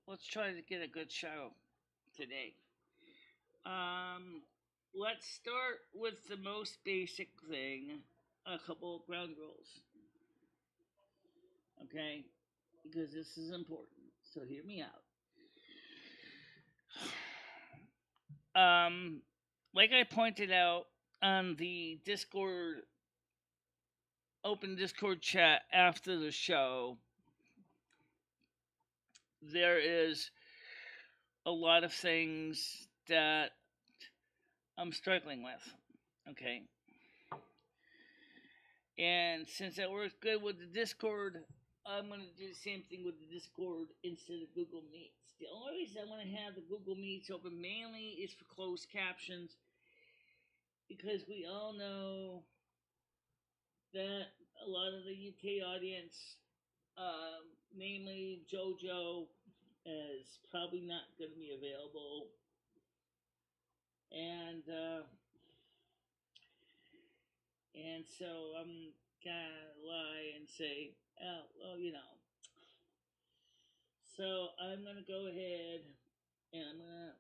let's try to get a good show today. Let's start with the most basic thing, a couple of ground rules. Okay? Because this is important. So hear me out. Like I pointed out on the Discord, open Discord chat after the show, there is a lot of things that I'm struggling with. Okay. And since I work good with the Discord, I'm going to do the same thing with the Discord instead of Google Meets. The only reason I want to have the Google Meets open mainly is for closed captions, because we all know that a lot of the UK audience, namely JoJo, is probably not going to be available. And so I'm gonna lie and say, oh, well, you know. So I'm gonna go ahead and I'm gonna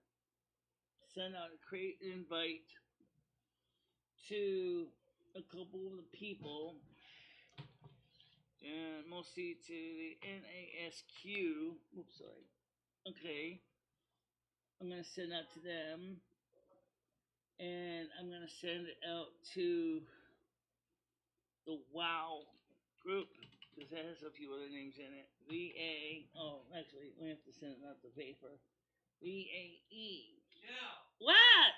send out a create an invite to a couple of the people, and mostly to the NASQ. Oops, sorry. Okay. I'm gonna send that to them, and I'm gonna send it out to the WoW group, because that has a few other names in it. VA. Oh, actually, we have to send it out to Vapor. VAE. Yeah. What?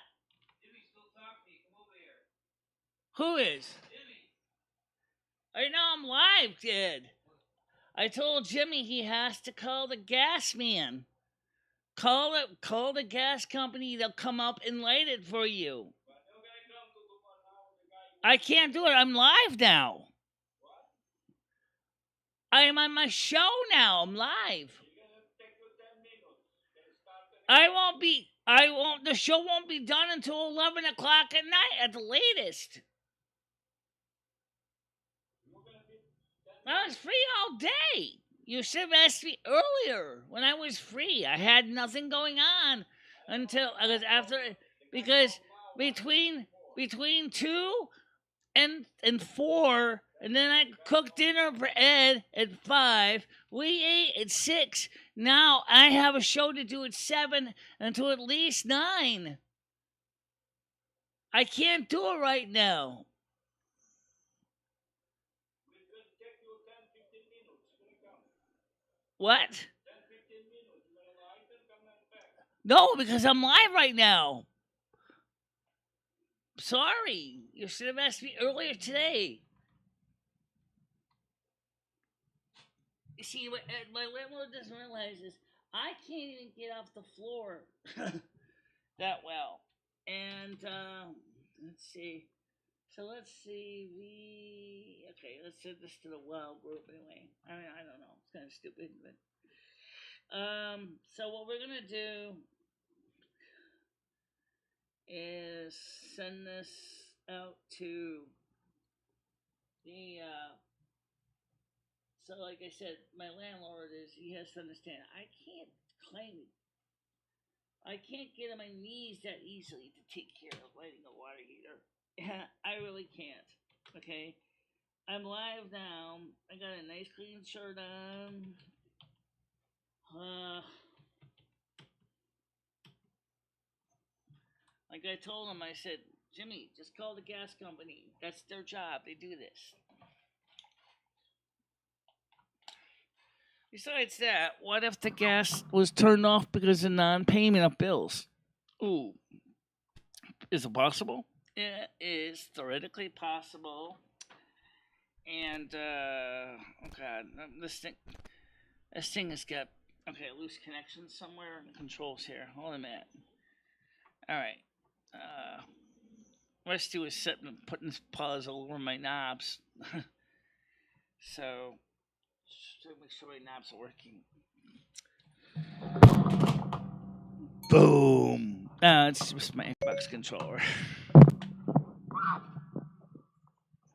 Jimmy's still talking to you. Come over here. Who is? Jimmy. I know I'm live, kid. I told Jimmy he has to call the gas man. Call the gas company. They'll come up and light it for you. I can't do it. I'm live now. I am on my show now. I'm live. The show won't be done until 11 o'clock at night at the latest. I was free all day. You should have asked me earlier when I was free. I had nothing going on until because between 2 and 4, and then I cooked dinner for Ed at 5. We ate at 6. Now I have a show to do at 7 until at least 9. I can't do it right now. What? No, because I'm live right now. Sorry. You should have asked me earlier today. You see, what my landlord doesn't realize is I can't even get off the floor that well. And let's see. So let's see. Let's send this to the WoW group anyway. I mean, I don't know. It's kind of stupid, but so what we're gonna do is send this out to the. So, like I said, my landlord he has to understand. I can't claim it. I can't get on my knees that easily to take care of lighting a water heater. I really can't. Okay? I'm live now. I got a nice clean shirt on. Like I told him, I said, Jimmy, just call the gas company. That's their job. They do this. Besides that, what if the gas was turned off because of non-payment of bills? Ooh. Is it possible? It is theoretically possible. And, oh god, this thing has got, loose connections somewhere in the controls here. Hold on a minute. Alright. What I do is putting this pause all over my knobs. So make sure my knobs are working. Boom! It's just my Xbox controller.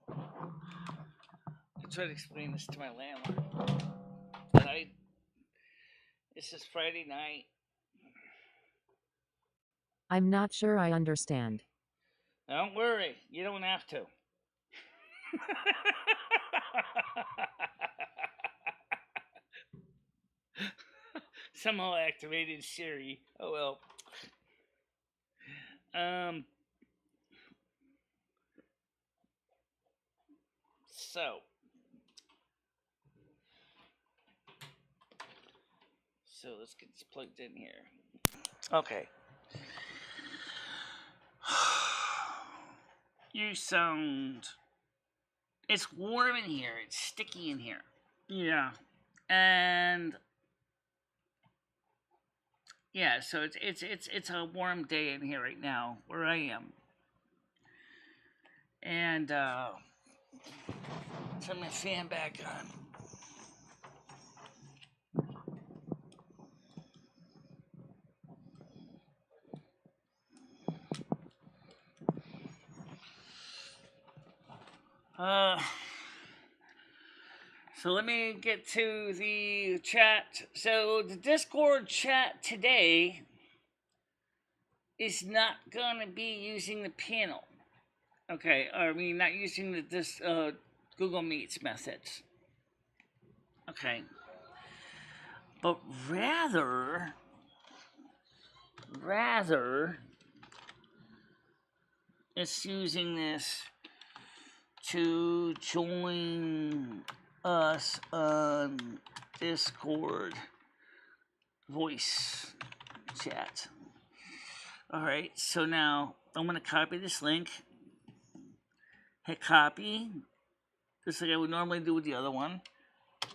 I tried to explain this to my landlord. That This is Friday night. I'm not sure I understand. Don't worry, you don't have to. Somehow activated Siri. Oh well. So let's get this plugged in here. Okay. You sound. It's warm in here. It's sticky in here. Yeah. And yeah, so it's a warm day in here right now where I am. And turn my fan back on. So let me get to the chat. So the Discord chat today is not gonna be using the panel. Okay, I mean not using this Google Meets methods. Okay, but rather it's using this to join us on Discord voice chat. Alright, so now I'm going to copy this link. Hit copy, just like I would normally do with the other one.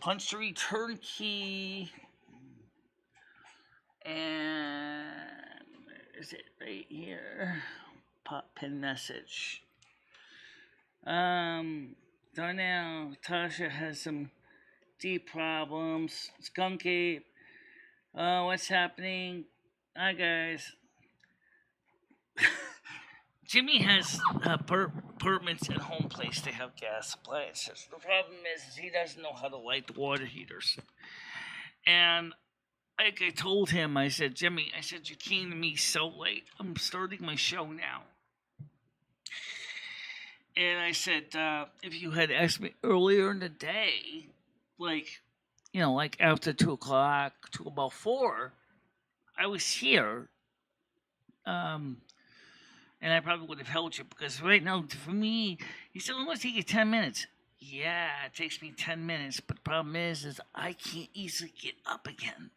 Punch the return key. And where is it? Right here. Pop pin message. Darnell, Tasha has some deep problems. Skunk Ape. What's happening? Hi, guys. Jimmy has apartments and home place to have gas appliances. The problem is he doesn't know how to light the water heaters. And like I told him, I said, Jimmy, you came to me so late. I'm starting my show now. And I said, if you had asked me earlier in the day, like after 2 o'clock to about 4, I was here. And I probably would have held you because right now, for me, he said, "Well, it'll take you 10 minutes." Yeah, it takes me 10 minutes, but the problem is I can't easily get up again.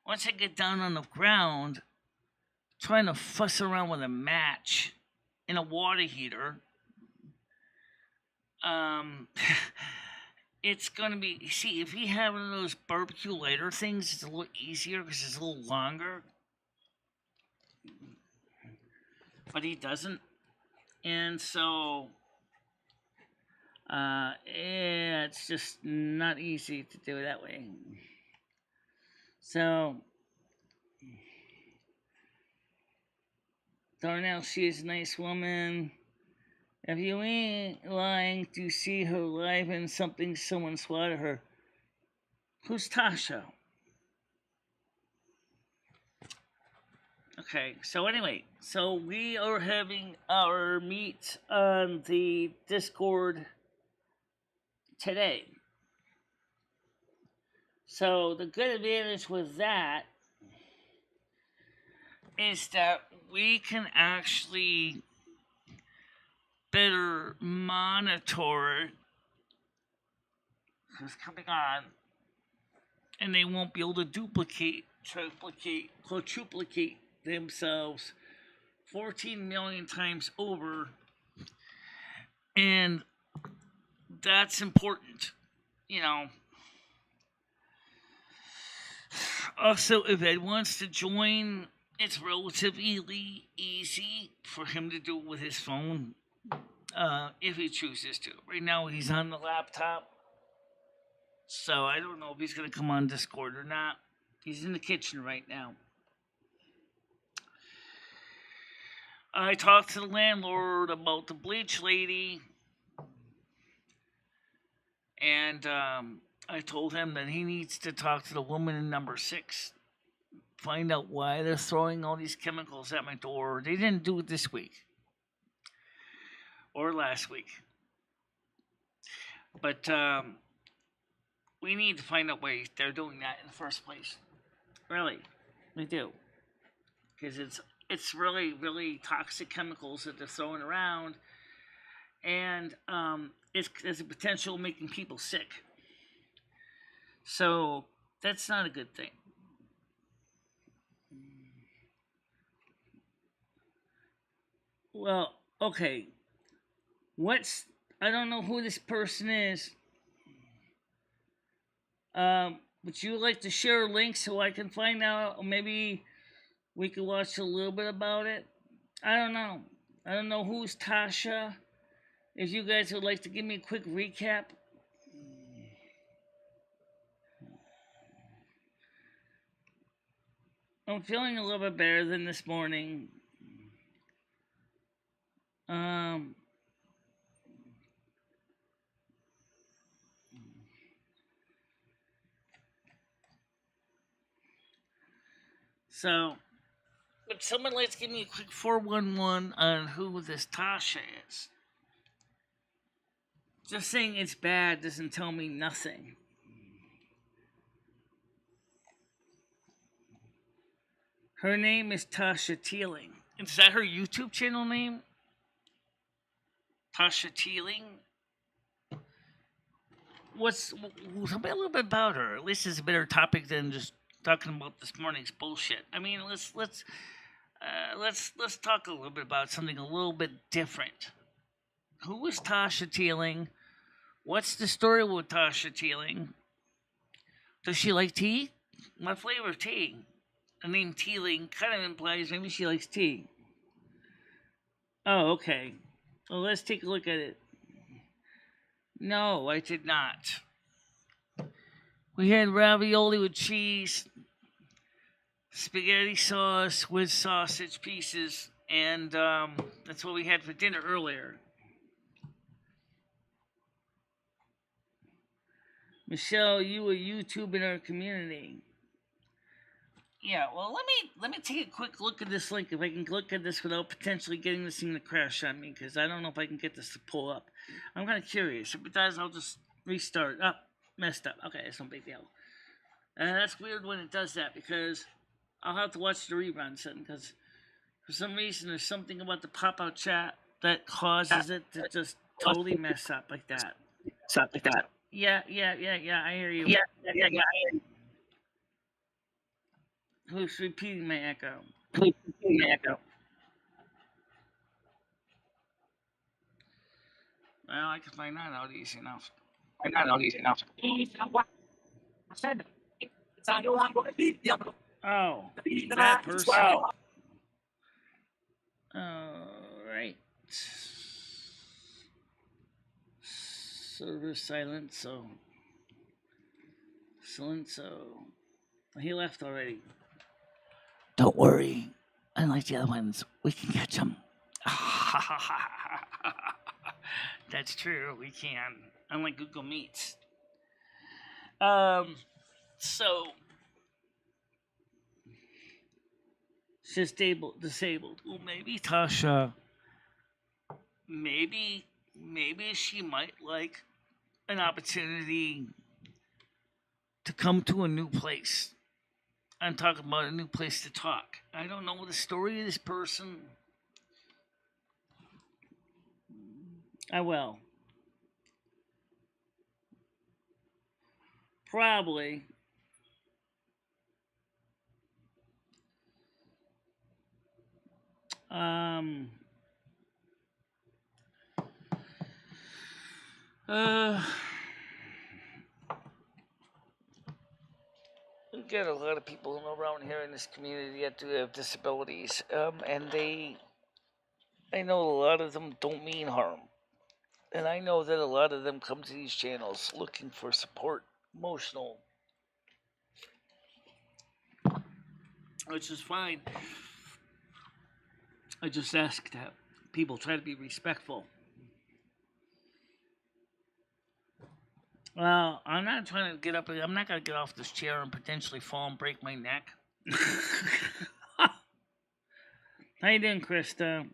Once I get down on the ground, trying to fuss around with a match in a water heater, it's going to be, see, if you have one of those barbecue lighter things, it's a little easier because it's a little longer. But he doesn't. And so, it's just not easy to do it that way. So, Darnell, she is a nice woman. If you ain't lying to see her live in something someone swatted her. Who's Tasha? Okay, so anyway, so we are having our meet on the Discord today. So the good advantage with that is that we can actually better monitor who's coming on, and they won't be able to duplicate, triplicate, quadruplicate themselves 14 million times over, and that's important, Also, if Ed wants to join, it's relatively easy for him to do it with his phone, if he chooses to. Right now, he's on the laptop, so I don't know if he's going to come on Discord or not. He's in the kitchen right now. I talked to the landlord about the bleach lady, and I told him that he needs to talk to the woman in number 6. Find out why they're throwing all these chemicals at my door. They didn't do it this week or last week. But we need to find out why they're doing that in the first place. Really, we do. Because it's really, really toxic chemicals that they're throwing around. And there's a potential of making people sick. So that's not a good thing. Well, okay. I don't know who this person is. Would you like to share a link so I can find out? Or maybe we could watch a little bit about it? I don't know. I don't know who's Tasha. If you guys would like to give me a quick recap. I'm feeling a little bit better than this morning. So, would someone like to give me a quick 411 on who this Tasha is? Just saying it's bad doesn't tell me nothing. Her name is Tasha Teeling. Is that her YouTube channel name? Tasha Teeling? Tell me a little bit about her. At least it's a better topic than just talking about this morning's bullshit. I mean, let's talk a little bit about something a little bit different. Who is Tasha Teeling? What's the story with Tasha Teeling? Does she like tea? What flavor of tea? The name Teeling kind of implies maybe she likes tea. Oh, okay. Well, let's take a look at it. No, I did not. We had ravioli with cheese, spaghetti sauce with sausage pieces, and that's what we had for dinner earlier. Michelle, you a YouTube in our community. Yeah, well, let me take a quick look at this link. If I can look at this without potentially getting this thing to crash on me, because I don't know if I can get this to pull up. I'm kind of curious. If it does, I'll just restart. Messed up. Okay, it's no big deal. And that's weird when it does that, because I'll have to watch the reruns then, because for some reason there's something about the pop-out chat that causes it to just totally mess up like that. Yeah, I hear you. Who's repeating my echo? Well, I can find that out easy enough. Oh, that person. Alright. Server silent, so. He left already. Don't worry. Unlike the other ones, we can catch him. That's true, we can. Unlike Google Meets. So. She's disabled. Well, maybe Tasha. Maybe she might like an opportunity to come to a new place and talk about a new place to talk. I don't know the story of this person. I will. Probably. We get a lot of people around here in this community that do have disabilities, and I know a lot of them don't mean harm. And I know that a lot of them come to these channels looking for support, emotional, which is fine. I just ask that people try to be respectful. Well, I'm not trying to get up. I'm not going to get off this chair and potentially fall and break my neck. How you doing, Krista?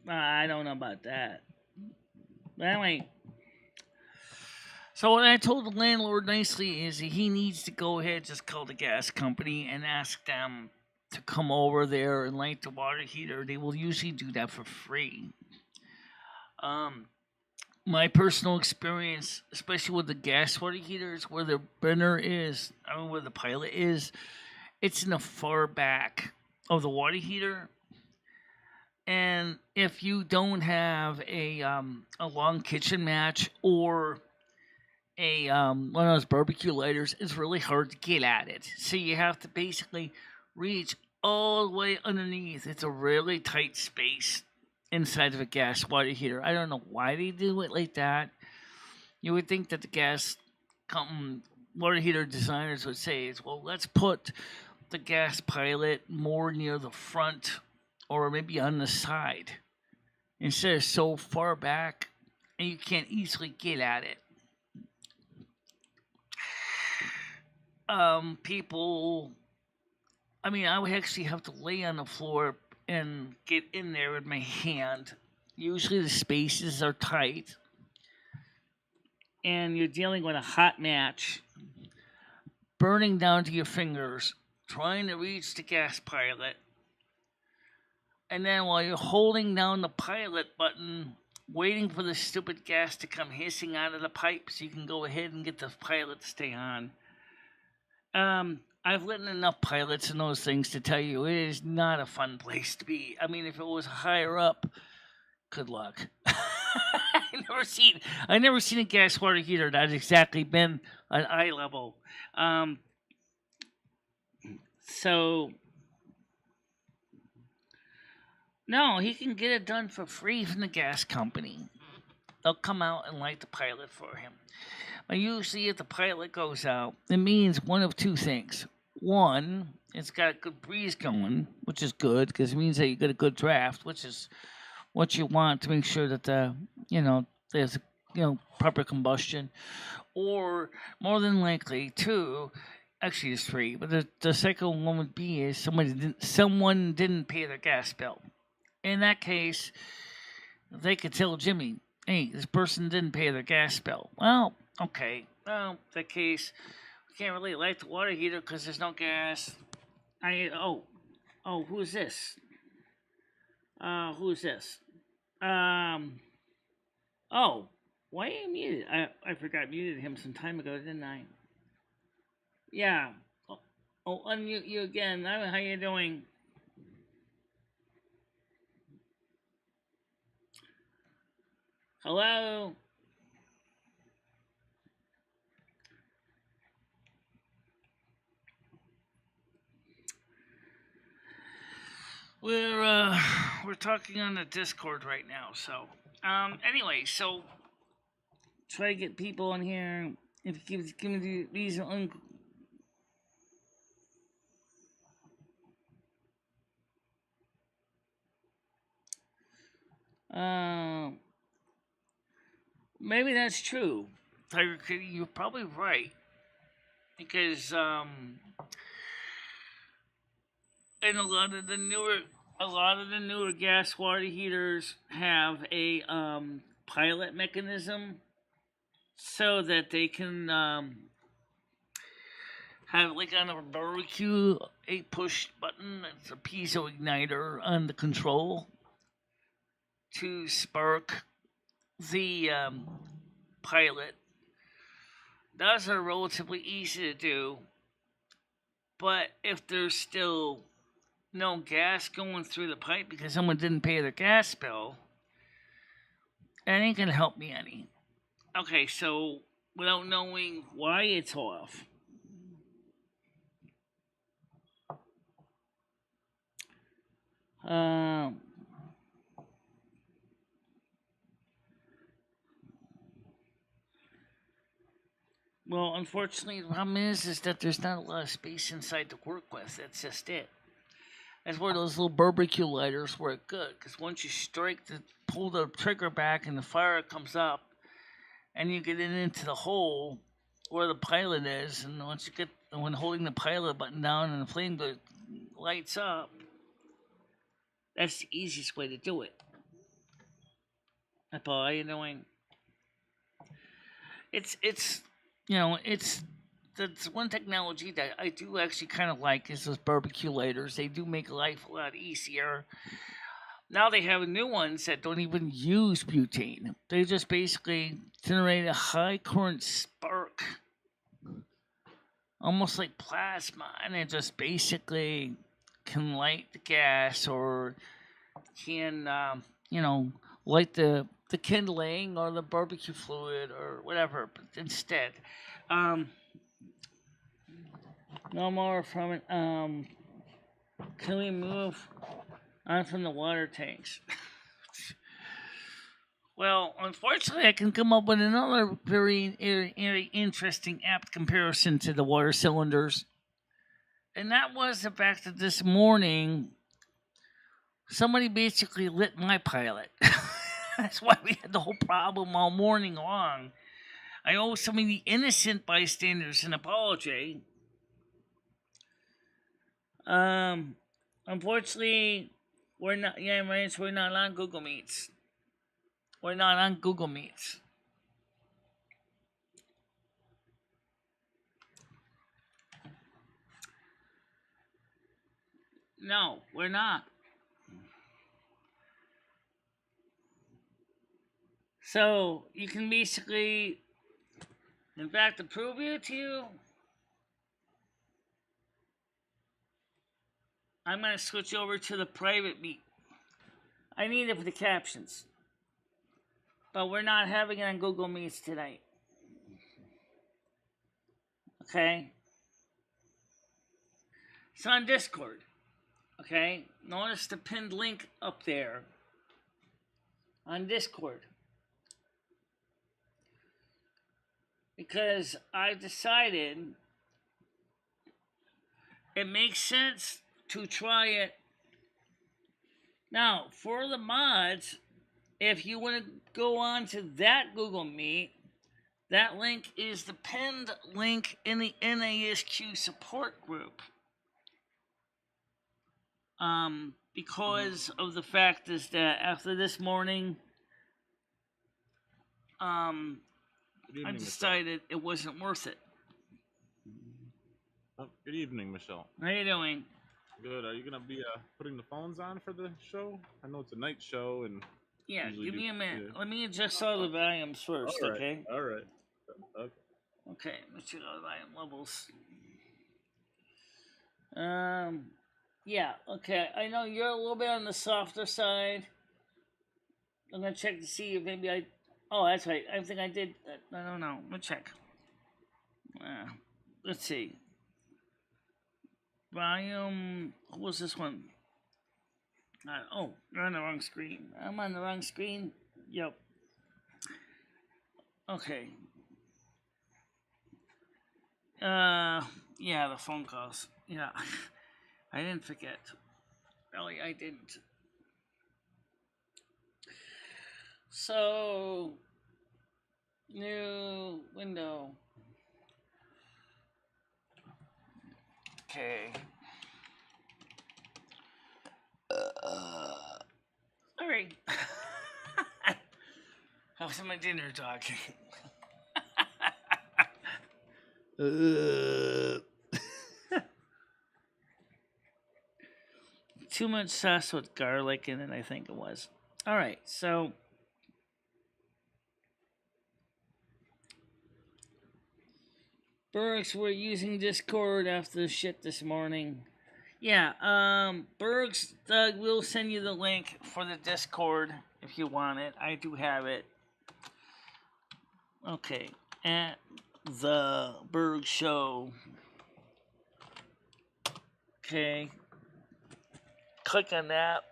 I don't know about that. But anyway, so what I told the landlord nicely is that he needs to go ahead, just call the gas company and ask them to come over there and light the water heater. They will usually do that for free. My personal experience, especially with the gas water heaters, where the burner is, where the pilot is, it's in the far back of the water heater. And if you don't have a long kitchen match or a one of those barbecue lighters, it's really hard to get at it. So you have to basically reach all the way underneath. It's a really tight space inside of a gas water heater. I don't know why they do it like that. You would think that the gas water heater designers would say is, well, let's put the gas pilot more near the front or maybe on the side instead of so far back and you can't easily get at it. People, I would actually have to lay on the floor and get in there with my hand. Usually the spaces are tight and you're dealing with a hot match burning down to your fingers, trying to reach the gas pilot. And then while you're holding down the pilot button, waiting for the stupid gas to come hissing out of the pipe so you can go ahead and get the pilot to stay on. I've lit enough pilots and those things to tell you it is not a fun place to be. If it was higher up, good luck. I never seen a gas water heater that's exactly been at eye level. So no, he can get it done for free from the gas company. They'll come out and light the pilot for him. But usually if the pilot goes out, it means one of two things. One, it's got a good breeze going, which is good because it means that you get a good draft, which is what you want to make sure that there's proper combustion. Or more than likely, two, actually it's three, but the second one would be is someone didn't pay their gas bill. In that case, they could tell Jimmy, hey, this person didn't pay their gas bill. Well, okay. Well, in that case, we can't really light the water heater because there's no gas. Who's this? Who's this? Why are you muted? I forgot I muted him some time ago, didn't I? Yeah. Unmute you again. How you doing? Hello? We're talking on the Discord right now, so anyway, so try to get people in here. If you give me these maybe that's true. Tiger Kitty, you're probably right. Because and a lot of the newer gas water heaters have a pilot mechanism so that they can have, like on a barbecue, a push button. It's a piezo igniter on the control to spark the pilot. Those are relatively easy to do, but if there's still no gas going through the pipe because someone didn't pay their gas bill, that ain't gonna help me any. Okay, so without knowing why it's off, well, unfortunately, the problem is that there's not a lot of space inside to work with. That's just it. That's where those little barbecue lighters work good, because once you pull the trigger back and the fire comes up, and you get it into the hole where the pilot is, and when holding the pilot button down and the flame lights up, that's the easiest way to do it. Apple, how are you doing? It's that's one technology that I do actually kind of like is those barbecue lighters. They do make life a lot easier. Now they have new ones that don't even use butane. They just basically generate a high current spark, almost like plasma, and it just basically can light the gas or can, light the kindling or the barbecue fluid or whatever. But instead, no more from it. Can we move on from the water tanks? Well, unfortunately, I can come up with another very, very interesting apt comparison to the water cylinders. And that was the fact that this morning, somebody basically lit my pilot. That's why we had the whole problem all morning long. I owe some of the innocent bystanders an apology. Unfortunately, we're not on Google Meets. We're not on Google Meets. No, we're not. So, you can basically, in fact, to prove it to you, I'm going to switch over to the private meet. I need it for the captions. But we're not having it on Google Meets tonight. Okay? It's on Discord. Okay? Notice the pinned link up there on Discord. Because I decided it makes sense to try it. Now, for the mods, if you want to go on to that Google Meet, that link is the pinned link in the NASQ support group. Because of the fact is that after this morning, I decided it wasn't worth it. Oh, good evening, Michelle. How are you doing? Good. Are you gonna be putting the phones on for the show? I know it's a night show, and yeah, give me a minute. Yeah. Let me adjust all the volumes first. All right. Okay. All right. Okay. Okay. Let's check all the volume levels. Yeah. Okay. I know you're a little bit on the softer side. I'm gonna check to see if maybe I. Oh, that's right. I think I did. I don't know. Let me check. Let's see. Volume. What was this one? Oh, you're on the wrong screen. I'm on the wrong screen. Yep. Okay. Yeah, the phone calls. Yeah. I didn't forget. Really, I didn't. So, new window. Okay. All right. How's my dinner talking? Too much sauce with garlic in it, I think it was. All right, so Bergs, we're using Discord after the shit this morning. Yeah, Bergs, Doug, we'll send you the link for the Discord if you want it. I do have it. Okay, at the Berg Show. Okay. Click on that.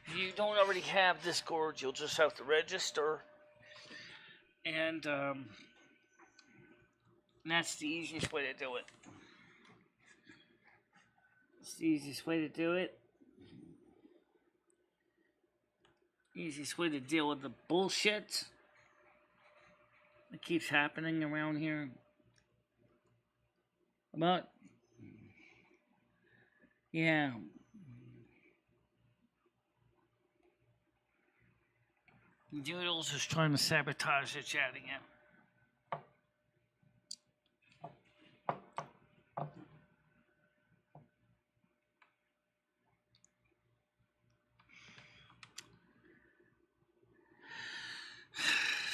If you don't already have Discord, you'll just have to register. And that's the easiest way to do it. It's the easiest way to do it. Easiest way to deal with the bullshit that keeps happening around here. About, yeah. Doodles is trying to sabotage the chat again.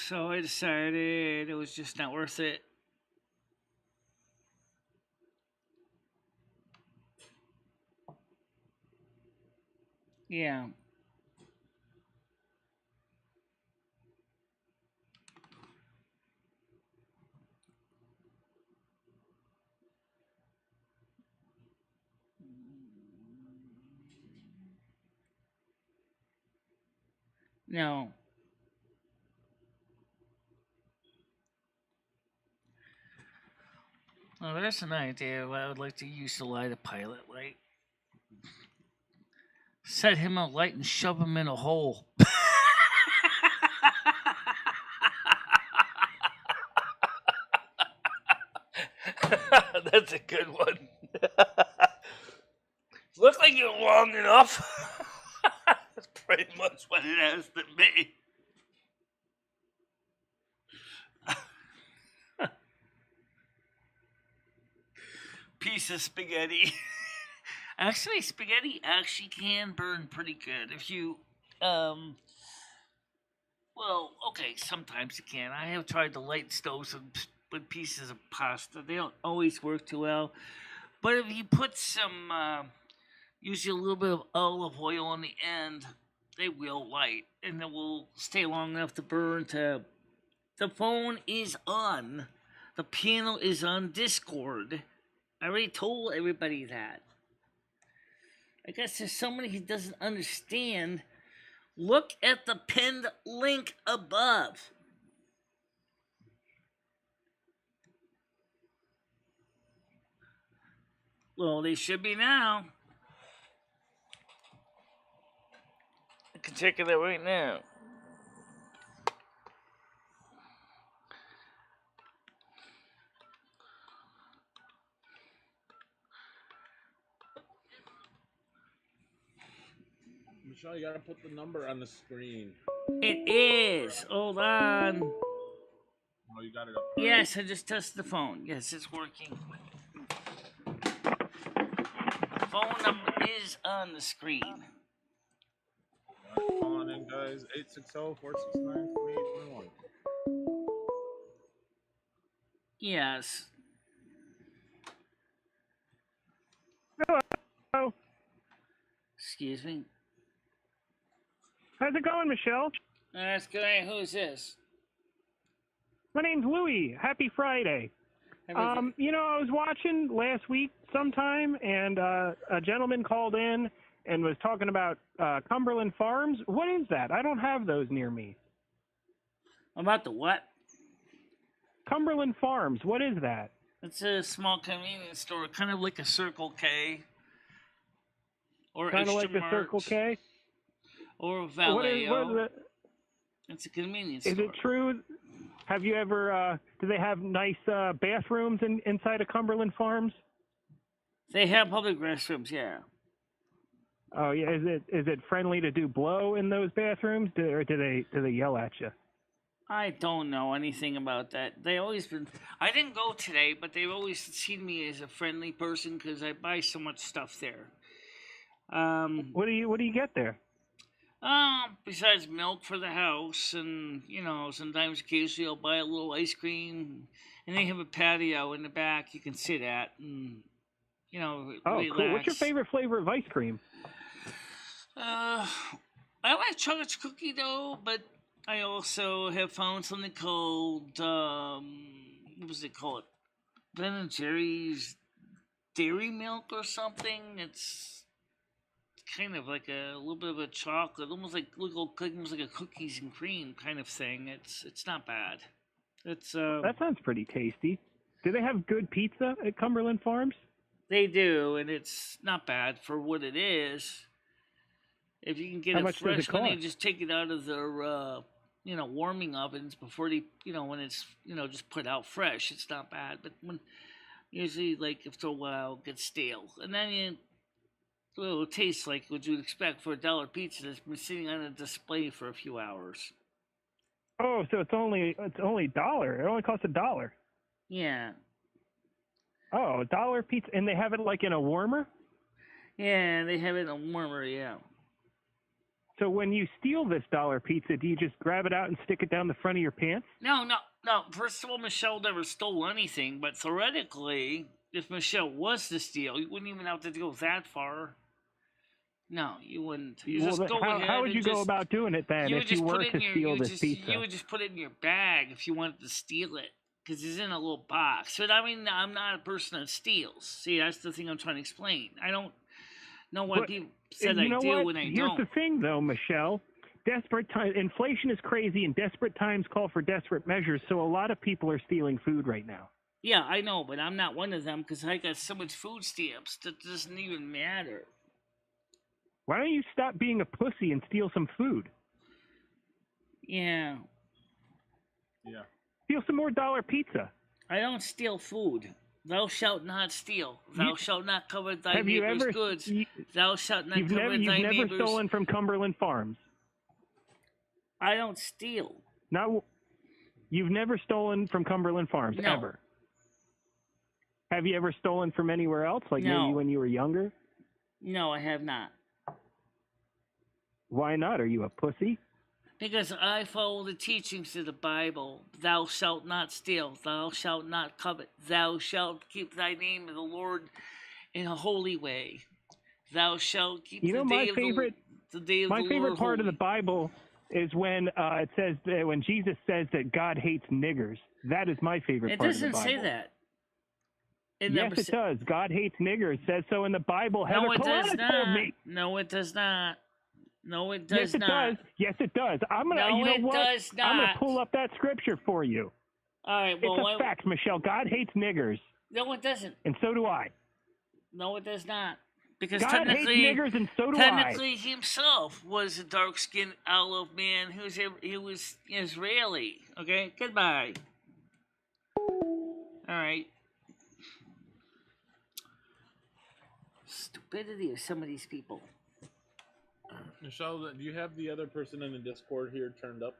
So I decided it was just not worth it. Yeah. No. Well, there's an idea of what I would like to use to light a pilot light. Set him a light and shove him in a hole. That's a good one. Looks like you're long enough. That's pretty much what it has to be. Piece of spaghetti. Actually, spaghetti actually can burn pretty good if you, well, okay, sometimes it can. I have tried to light stoves with pieces of pasta. They don't always work too well. But if you put some, usually a little bit of olive oil on the end, they will light. And it will stay long enough to burn to... The phone is on. The piano is on Discord. I already told everybody that. I guess there's somebody who doesn't understand. Look at the pinned link above. Well, they should be now. I can check it out right now. Michelle, you gotta put the number on the screen. It is. Hold on. Oh, you got it up. Yes, I just tested the phone. Yes, it's working. Phone number is on the screen. Right, calling in, guys. 860-469-2821. Yes. Hello. Excuse me. How's it going, Michelle? That's good. Who's this? My name's Louie. Happy Friday. You know, I was watching last week sometime, and a gentleman called in and was talking about Cumberland Farms. What is that? I don't have those near me. About the what? Cumberland Farms. What is that? It's a small convenience store, kind of like a Circle K. Or Kind of like Extra the Circle Marts, K? or What is Vallejo. it? It's a convenience Is store. it true? Have you ever, do they have nice bathrooms inside of Cumberland Farms? They have public restrooms, yeah. Oh, yeah. Is it friendly to do blow in those bathrooms, or do they yell at you? I don't know anything about that. They always been. I didn't go today, but they've always seen me as a friendly person because I buy so much stuff there. What do you get there? Besides milk for the house, and sometimes occasionally I'll buy a little ice cream, and they have a patio in the back you can sit at and Oh, relax. cool. What's your favorite flavor of ice cream? I like chocolate cookie though, but I also have found something called what was it called? Ben and Jerry's Dairy Milk or something. It's kind of like a little bit of a chocolate, almost like a cookies and cream kind of thing. It's not bad. It's That sounds pretty tasty. Do they have good pizza at Cumberland Farms? They do, and it's not bad for what it is. If you can get How it much does fresh it when they cost? just take it out of their, warming ovens before they, when it's, just put out fresh, it's not bad. But when usually, like, after a while, it gets stale, and then it'll taste like what you'd expect for a dollar pizza that's been sitting on a display for a few hours. Oh, so it's only $1. It only costs $1. Yeah. Oh, $1 pizza, and they have it like in a warmer. Yeah, they have it in a warmer. Yeah. So when you steal this $1 pizza, do you just grab it out and stick it down the front of your pants? No. First of all, Michelle never stole anything, but theoretically, if Michelle was to steal, you wouldn't even have to go that far. No, you wouldn't. You Well, just go ahead. how would you go about doing it then if you were to steal this pizza? You would just put it in your bag if you wanted to steal it, because it's in a little box. But I mean, I'm not a person that steals. See, that's the thing I'm trying to explain. I don't know why people said I do when I don't. Here's the thing, though, Michelle. Desperate time, inflation is crazy, and desperate times call for desperate measures. So a lot of people are stealing food right now. Yeah, I know, but I'm not one of them because I got so much food stamps that doesn't even matter. Why don't you stop being a pussy and steal some food? Yeah. Yeah. Steal some more $1 pizza. I don't steal food. Thou shalt not steal. Thou shalt not covet thy neighbor's goods. Thou shalt not covet thy neighbor's... You've never stolen from Cumberland Farms. I don't steal. No, you've never stolen from Cumberland Farms, No. ever. Have you ever stolen from anywhere else, like No. maybe when you were younger? No, I have not. Why not? Are you a pussy? Because I follow the teachings of the Bible. Thou shalt not steal. Thou shalt not covet. Thou shalt keep thy name of the Lord in a holy way. Thou shalt keep the day of the Lord. My favorite part of the Bible is when it says that when Jesus says that God hates niggers. That is my favorite part of the Bible. It doesn't say that. Yes, it does. God hates niggers. It says so in the Bible. No, it does told not. me. No, it does not. No, it does not. Yes, it does. Yes, it does. I'm gonna. No, you know it what? does not. I'm gonna pull up that scripture for you. All right. Well, it's a fact, Michelle. God hates niggers. No, it doesn't. And so do I. No, it does not. Because God hates niggers, and so do technically himself was a dark-skinned olive man who was Israeli. Okay. Goodbye. All right. Stupidity of some of these people. Michelle, do you have the other person in the Discord here turned up?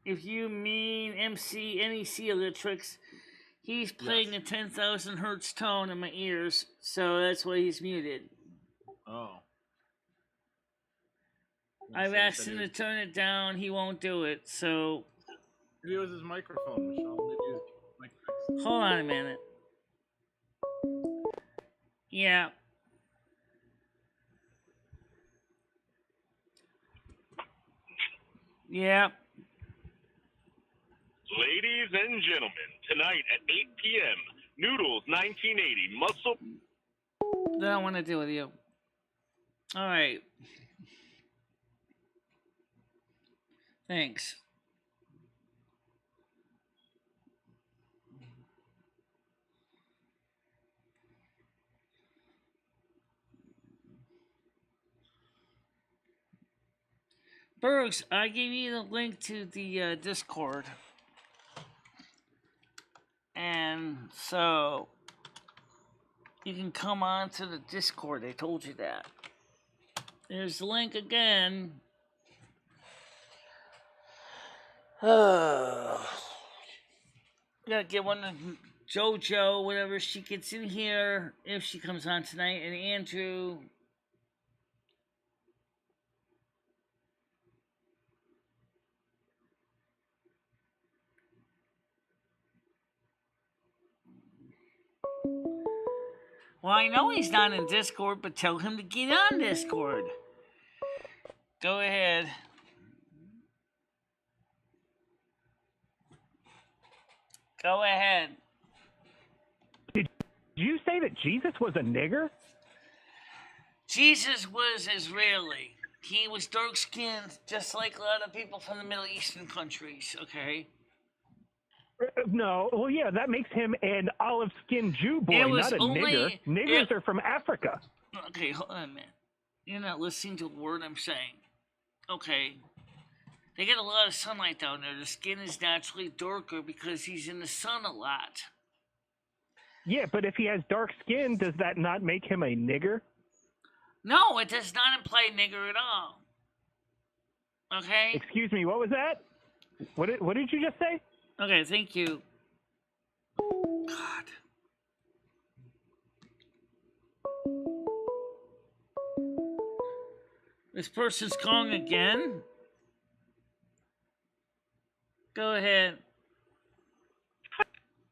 If you mean MC NEC Electrics, he's playing a 10,000 hertz tone in my ears, so that's why he's muted. Oh. I've asked him to turn it down. He won't do it, so... Maybe it was his microphone, Michelle. Maybe his microphone. Hold on a minute. Yeah. Yeah. Ladies and gentlemen, tonight at 8 p.m., Noodles 1980, Muscle... They don't want to deal with you. All right. Thanks. Bergs, I gave you the link to the Discord. And so you can come on to the Discord. I told you that. There's the link again. Gotta get one of JoJo, whatever she gets in here, if she comes on tonight, and Andrew. Well, I know he's not in Discord, but tell him to get on Discord. Go ahead. Go ahead. Did you say that Jesus was a nigger? Jesus was Israeli. He was dark-skinned, just like a lot of people from the Middle Eastern countries, okay? No, well, yeah, that makes him an olive-skinned Jew boy, It was not a only- nigger. Niggers are from Africa. Okay, hold on a minute. You're not listening to the word I'm saying. Okay. They get a lot of sunlight down there. The skin is naturally darker because he's in the sun a lot. Yeah, but if he has dark skin, does that not make him a nigger? No, it does not imply nigger at all. Okay? Excuse me, what was that? What did you just say? Okay, thank you. God. This person's calling again? Go ahead. Hi,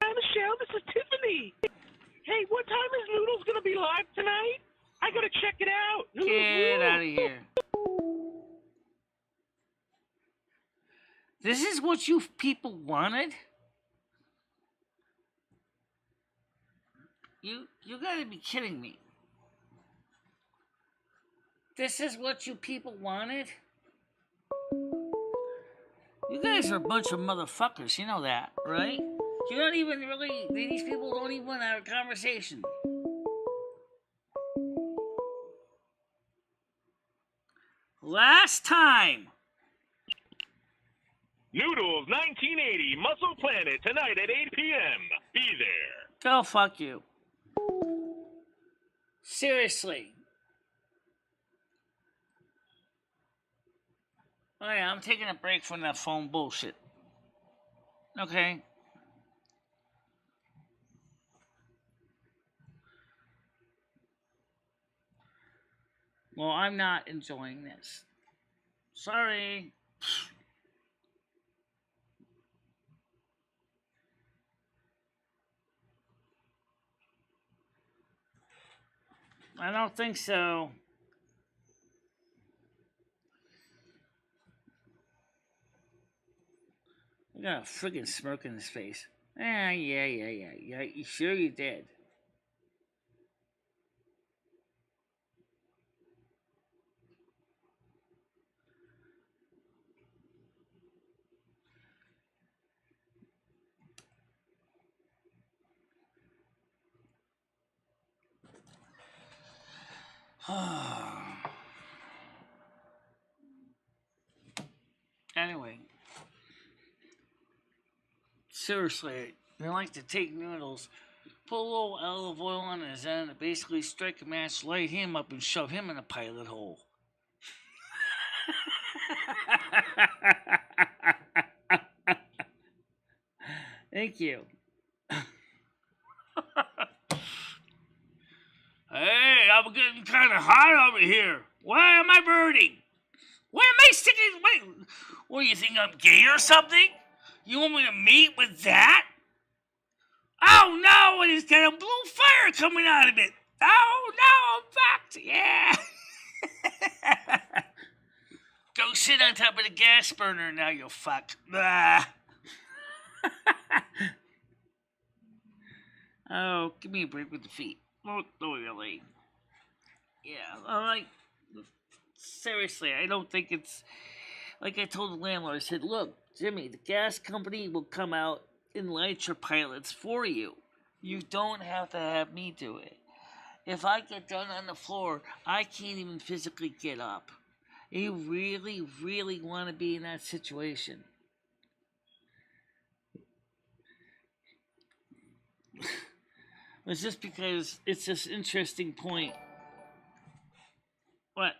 Michelle. This is Tiffany. Hey, what time is Noodles going to be live tonight? I got to check it out. Noodles Get rule. out of here. This is what you people wanted? You gotta be kidding me. This is what you people wanted? You guys are a bunch of motherfuckers, you know that, right? You don't even really, these people don't even want to have a conversation. Last time. Noodles 1980 Muscle Planet tonight at 8 p.m. Be there. Go fuck you. Seriously. Oh yeah, I'm taking a break from that phone bullshit. Okay. Well, I'm not enjoying this. Sorry. I don't think so. I got a friggin' smirk in his face. Yeah. You sure you did? Anyway. Seriously, they like to take Noodles, put a little olive oil on his end, and basically strike a match, light him up, and shove him in a pilot hole. Thank you. Hey, I'm getting kind of hot over here. Why am I burning? Why am I sticking? Wait, what do you think? I'm gay or something? You want me to meet with that? Oh no, and it's got a blue fire coming out of it. Oh no, I'm fucked. Yeah. Go sit on top of the gas burner now, you fuck. Ah. Oh, give me a break with the feet. Oh, really. Yeah, alright. Seriously, I don't think it's... Like I told the landlord, I said, look, Jimmy, the gas company will come out and light your pilots for you. You don't have to have me do it. If I get done on the floor, I can't even physically get up. You really, really want to be in that situation. It's just because it's this interesting point. What?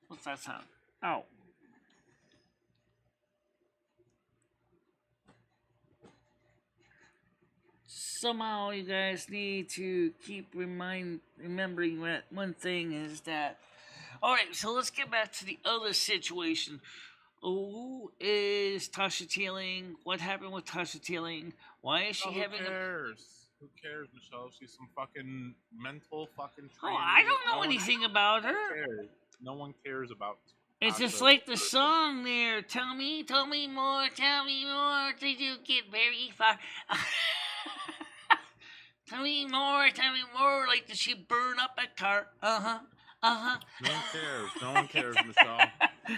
What's that sound? Oh. Somehow you guys need to keep remembering that one thing is that. Alright, so let's get back to the other situation. Who is Tasha Teeling? What happened with Tasha Teeling? Why is she having Who cares, Michelle? She's some fucking mental fucking Oh, trainee. I don't know anything about her. Cares. No one cares about It's just like the song there. Tell me more, did you get very far? Tell me more, like did she burn up a car? No one cares, Michelle.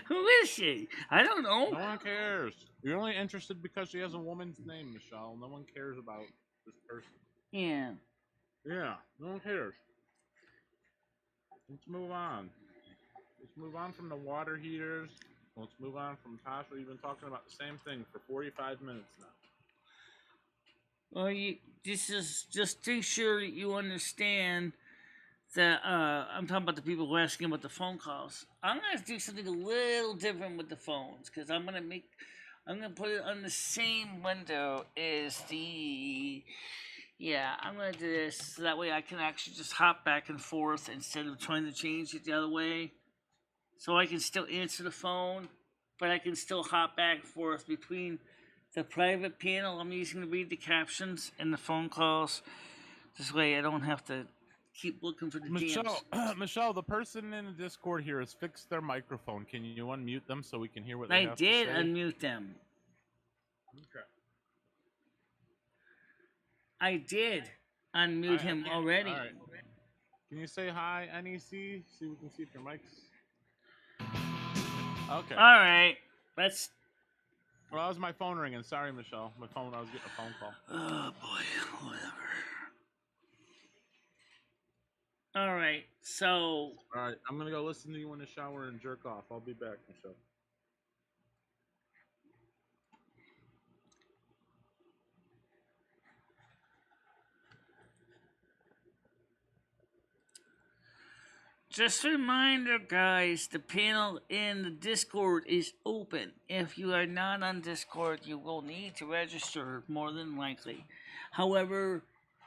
Who is she? I don't know. No one cares. You're only interested because she has a woman's name, Michelle. No one cares about this person. Yeah. Yeah, no one cares. Let's move on. Let's move on from the water heaters. Let's move on from Tasha. We've been talking about the same thing for 45 minutes now. Well, this is just make sure that you understand that I'm talking about the people who are asking about the phone calls. I'm gonna do something a little different with the phones because I'm gonna put it on the same window as the. Yeah, I'm gonna do this so that way I can actually just hop back and forth instead of trying to change it the other way. So I can still answer the phone, but I can still hop back and forth between the private panel I'm using to read the captions and the phone calls. This way I don't have to keep looking for the Michelle, DMs. Michelle, the person in the Discord here has fixed their microphone. Can you unmute them so we can hear what they have to say? I did unmute them. Okay. I did unmute him already. All right. Can you say hi, NEC? See if we can see if your mic's... Okay. All right. Let's... Well, that was my phone ringing. Sorry, Michelle. I was getting a phone call. Oh, boy. Whatever. All right. So... All right. I'm going to go listen to you in the shower and jerk off. I'll be back, Michelle. Just a reminder, guys, the panel in the Discord is open. If you are not on Discord, you will need to register, more than likely. However,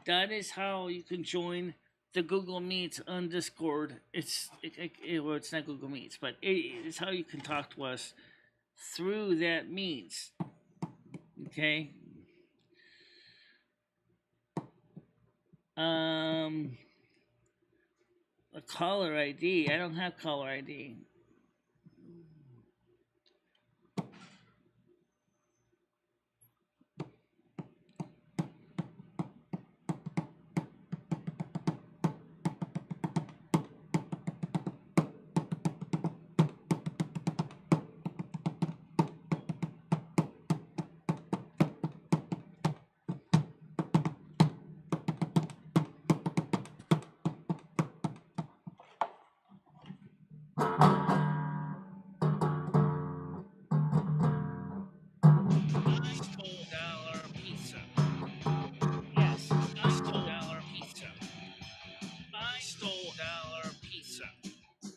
that is how you can join the Google Meets on Discord. It's not Google Meets, but it's how you can talk to us through that means. Okay? A caller ID. I don't have caller ID.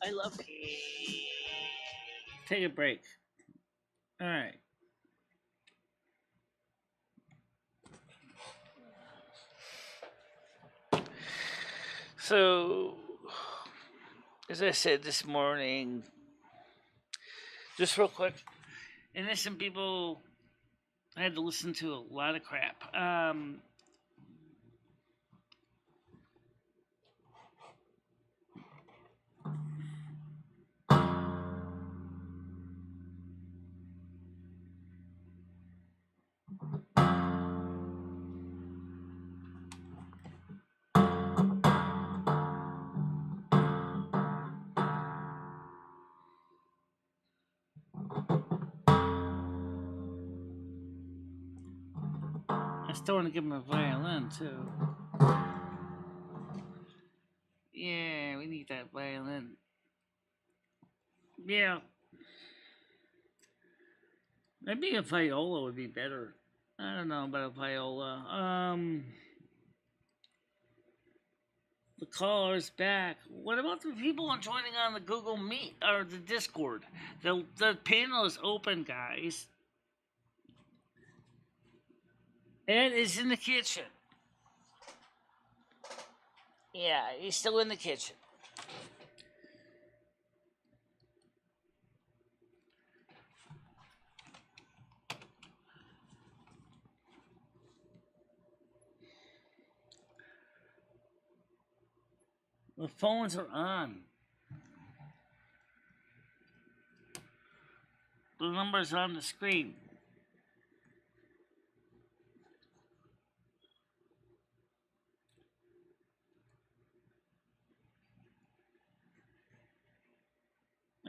I love it. Take a break. All right. So, as I said this morning, just real quick, and there's some people I had to listen to a lot of crap. I still want to give him a violin, too. Yeah, we need that violin. Yeah. Maybe a viola would be better. I don't know about a viola. The caller's back. What about the people joining on the Google Meet or the Discord? The panel is open, guys. Ed is in the kitchen. Yeah, he's still in the kitchen. The phones are on. The number's on the screen.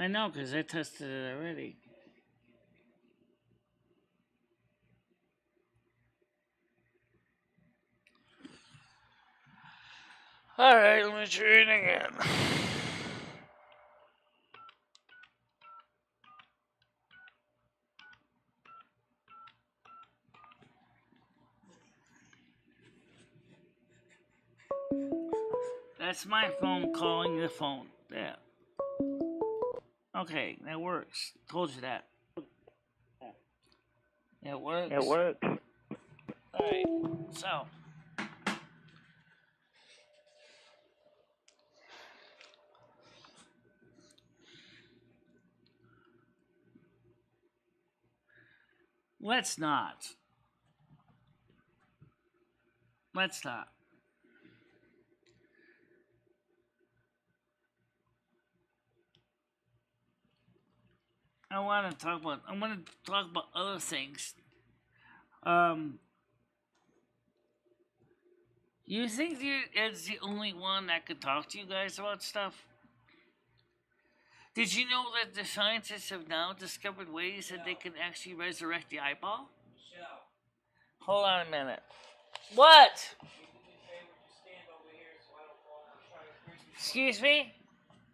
I know, because I tested it already. Alright, let me try it again. That's my phone calling the phone. Yeah. Okay, that works. Told you that. It works. It works. Alright, so. Let's not. Let's not. I want to talk about other things. You think Ed's the only one that could talk to you guys about stuff? Did you know that the scientists have now discovered ways that they can actually resurrect the eyeball? Michelle. Hold on a minute. What? Excuse me?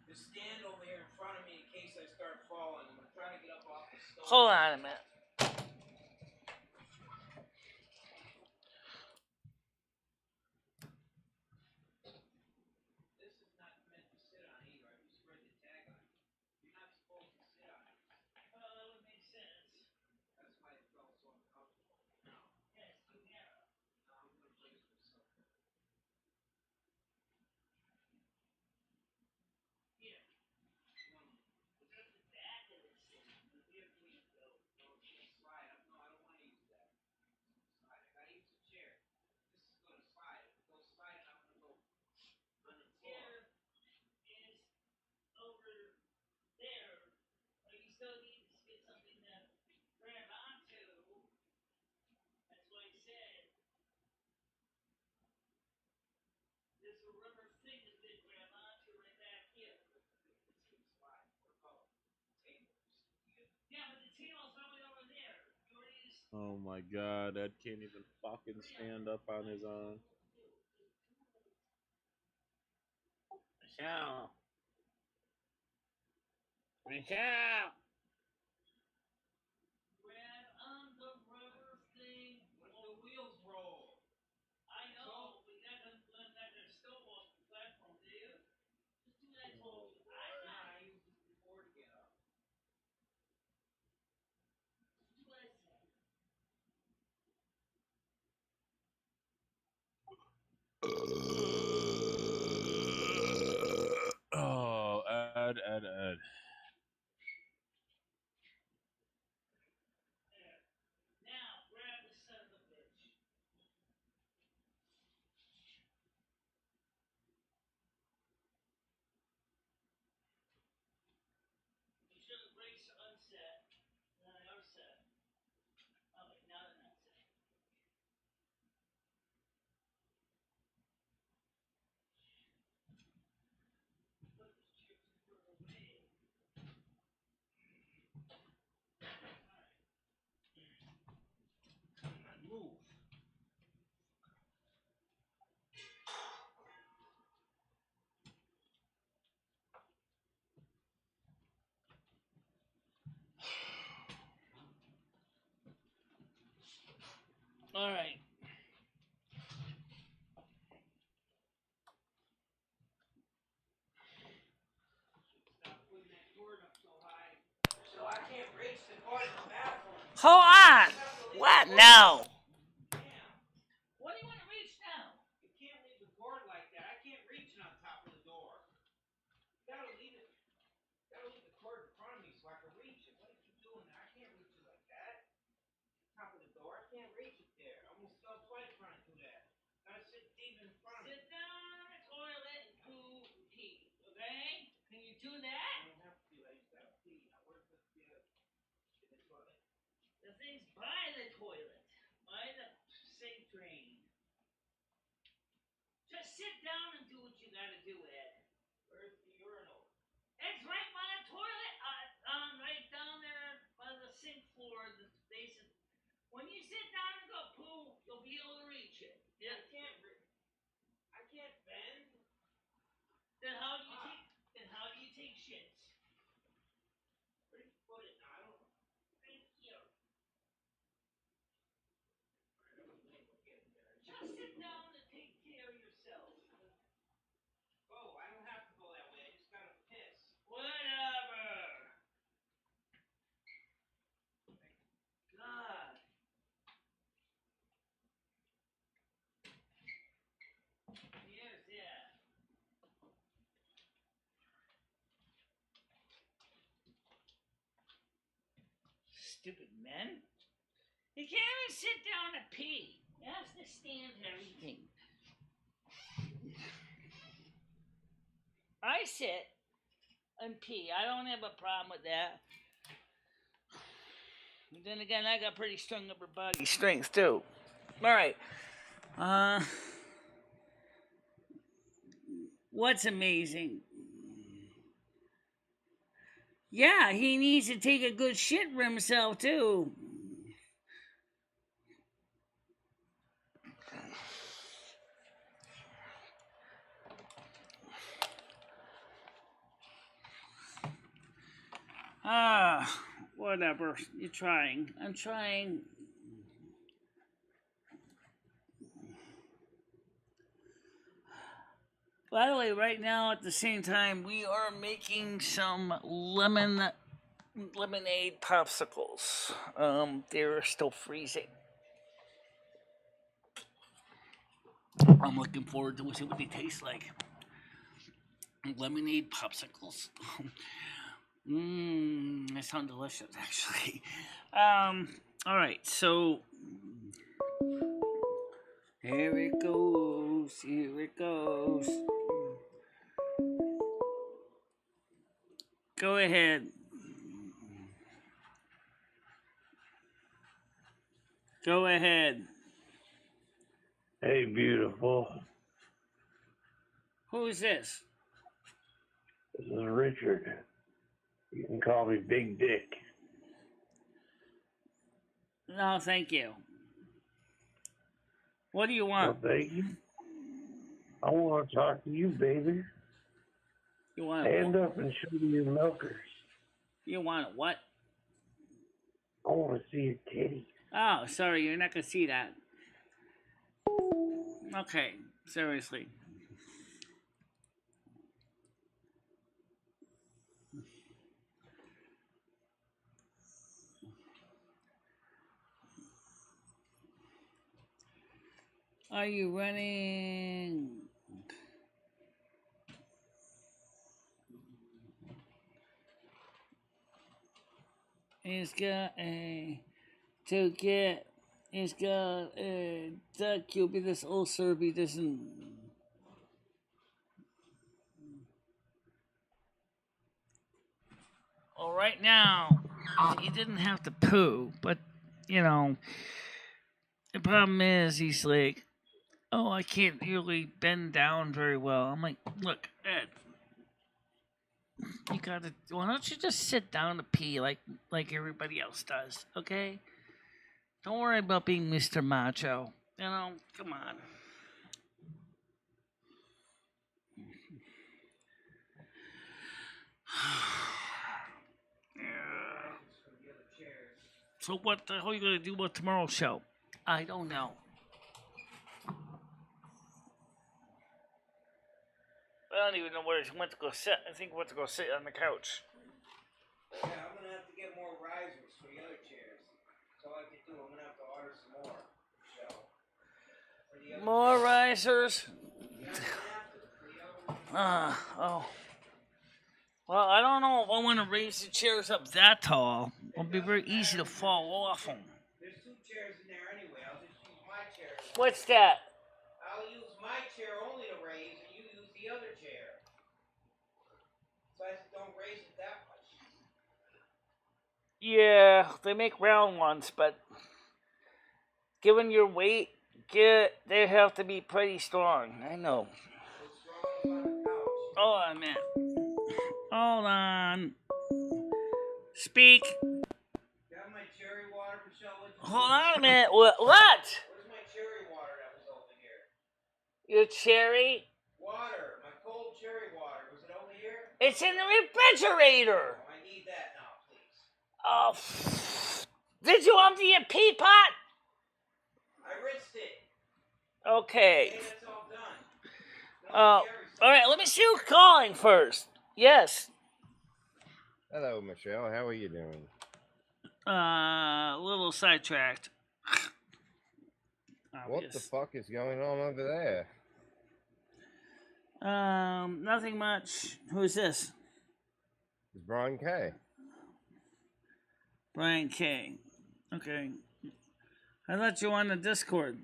Just stand over here in front of me in case I start falling. I'm trying to get up off the stove. Hold on a minute. This is not meant to sit on either. I just read the tag on it. You're not supposed to sit on it. Well, that would make sense. That's why it felt so uncomfortable. No. Yes, you have. No, I'm going to brace myself. Here. There's the back of this thing. Here, please go. No, it can't slide. No, I don't want to use that. Slide. I got to use the chair. This is going to slide. If it goes sliding, I'm going to go on the floor. Chair is over there. But you still need to get something to grab onto. That's what I said. There's a rubber thing that they grab onto right back here. It's going to slide. What color? Table. Yeah, but the table's already over there. You already just. Oh my god, Ed can't even fucking stand up on his own. Michelle. Michelle. Grab on the rubber thing. What if the wheels roll? I know, but you're not gonna stove off the platform, do you? Just do what I told you. I used this before to get up. Do what I said. Oh, Ed. There. Now, grab the son of a bitch. You should have brakes are unset. Then they are set. Okay, now they're not set. Put this chip further away. Alright. Move. Alright. Stop putting that cord up so high. So I can't reach the cord in the bathroom. Hold on! What? No! Damn. What do you want to reach now? You can't leave the cord like that. I can't reach it on top of the door. You gotta leave it. You gotta leave the cord in front of me so I can reach it. Why do you keep doing that? I can't reach it like that. Top of the door. I can't reach it there. I almost fell twice trying to do that. Gotta sit deep in front of me. Sit down on the toilet and poo pee, okay? Can you do that? I don't have to. I just gotta pee. Now where's the in the toilet? The thing's by the toilet, by the safe drain. Just sit down and do what you gotta do, Ed. Where's the urinal? It's right by the toilet. When you sit down and go poo, you'll be able to reach it. Yeah. I can't bend. Then how do you take shits? Where do you put it? I don't know. Right here. Just sit down and take care of yourself. Oh, I don't have to go that way. I just gotta piss. Whatever. God. Yes, yeah. Stupid men. You can't even sit down and pee. You have to stand everything. I sit and pee. I don't have a problem with that. But then again, I got pretty strong upper body strength too. All right. What's amazing? Yeah, he needs to take a good shit for himself too. Whatever. You're trying. I'm trying. By the way, right now at the same time, we are making some lemonade popsicles. They're still freezing. I'm looking forward to see what they taste like. Lemonade popsicles. They sound delicious, actually. All right, so here it goes. Here it goes. Go ahead. Go ahead. Hey, beautiful. Who's this? This is Richard. You can call me Big Dick. No, thank you. What do you want? Well, thank you. I want to talk to you, baby. You want Stand up and show me your milkers. You want what? I want to see your titties. Oh, sorry, you're not gonna see that. Okay, seriously. Are you running? It's got a it's got a duck. You'll be this old Serby doesn't. Well, right now, he didn't have to poo, but you know, the problem is he's like, oh, I can't really bend down very well. I'm like, look, Ed, you gotta. Why don't you just sit down to pee like everybody else does? Okay. Don't worry about being Mr. Macho. You know, come on. So what the hell are you gonna do about tomorrow's show? I don't know. I don't even know where he went to go sit. I think he went to go sit on the couch. Yeah, I'm gonna have to get more risers for the other chairs. That's all I can do. I'm gonna have to order some more. So, more risers? Yeah, I'm gonna have to. For the other Oh. Well, I don't know if I want to raise the chairs up that tall. It'll be very easy to fall off them. There's two chairs in there anyway. I'll just use my chair. What's that? I'll use my chair only to raise, and you use the other chair. So I don't raise it that much. Yeah, they make round ones, but given your weight, they have to be pretty strong. I know. It's strong enough on the couch. Hold on a minute. Hold on. Speak. Got my cherry water Michelle? Hold on a minute. What? Where's my cherry water that was over here? Your cherry? Water, my cold cherry water. Was it over here? It's in the refrigerator. Oh, I need that now, please. Oh, did you empty your pea pot? I rinsed it. Okay. Okay, that's all done. All right, let me see who's calling first. Yes. Hello, Michelle. How are you doing? A little sidetracked. What the fuck is going on over there? Nothing much. Who's this? It's Brian K. Brian K. Okay. I thought you were on the Discord.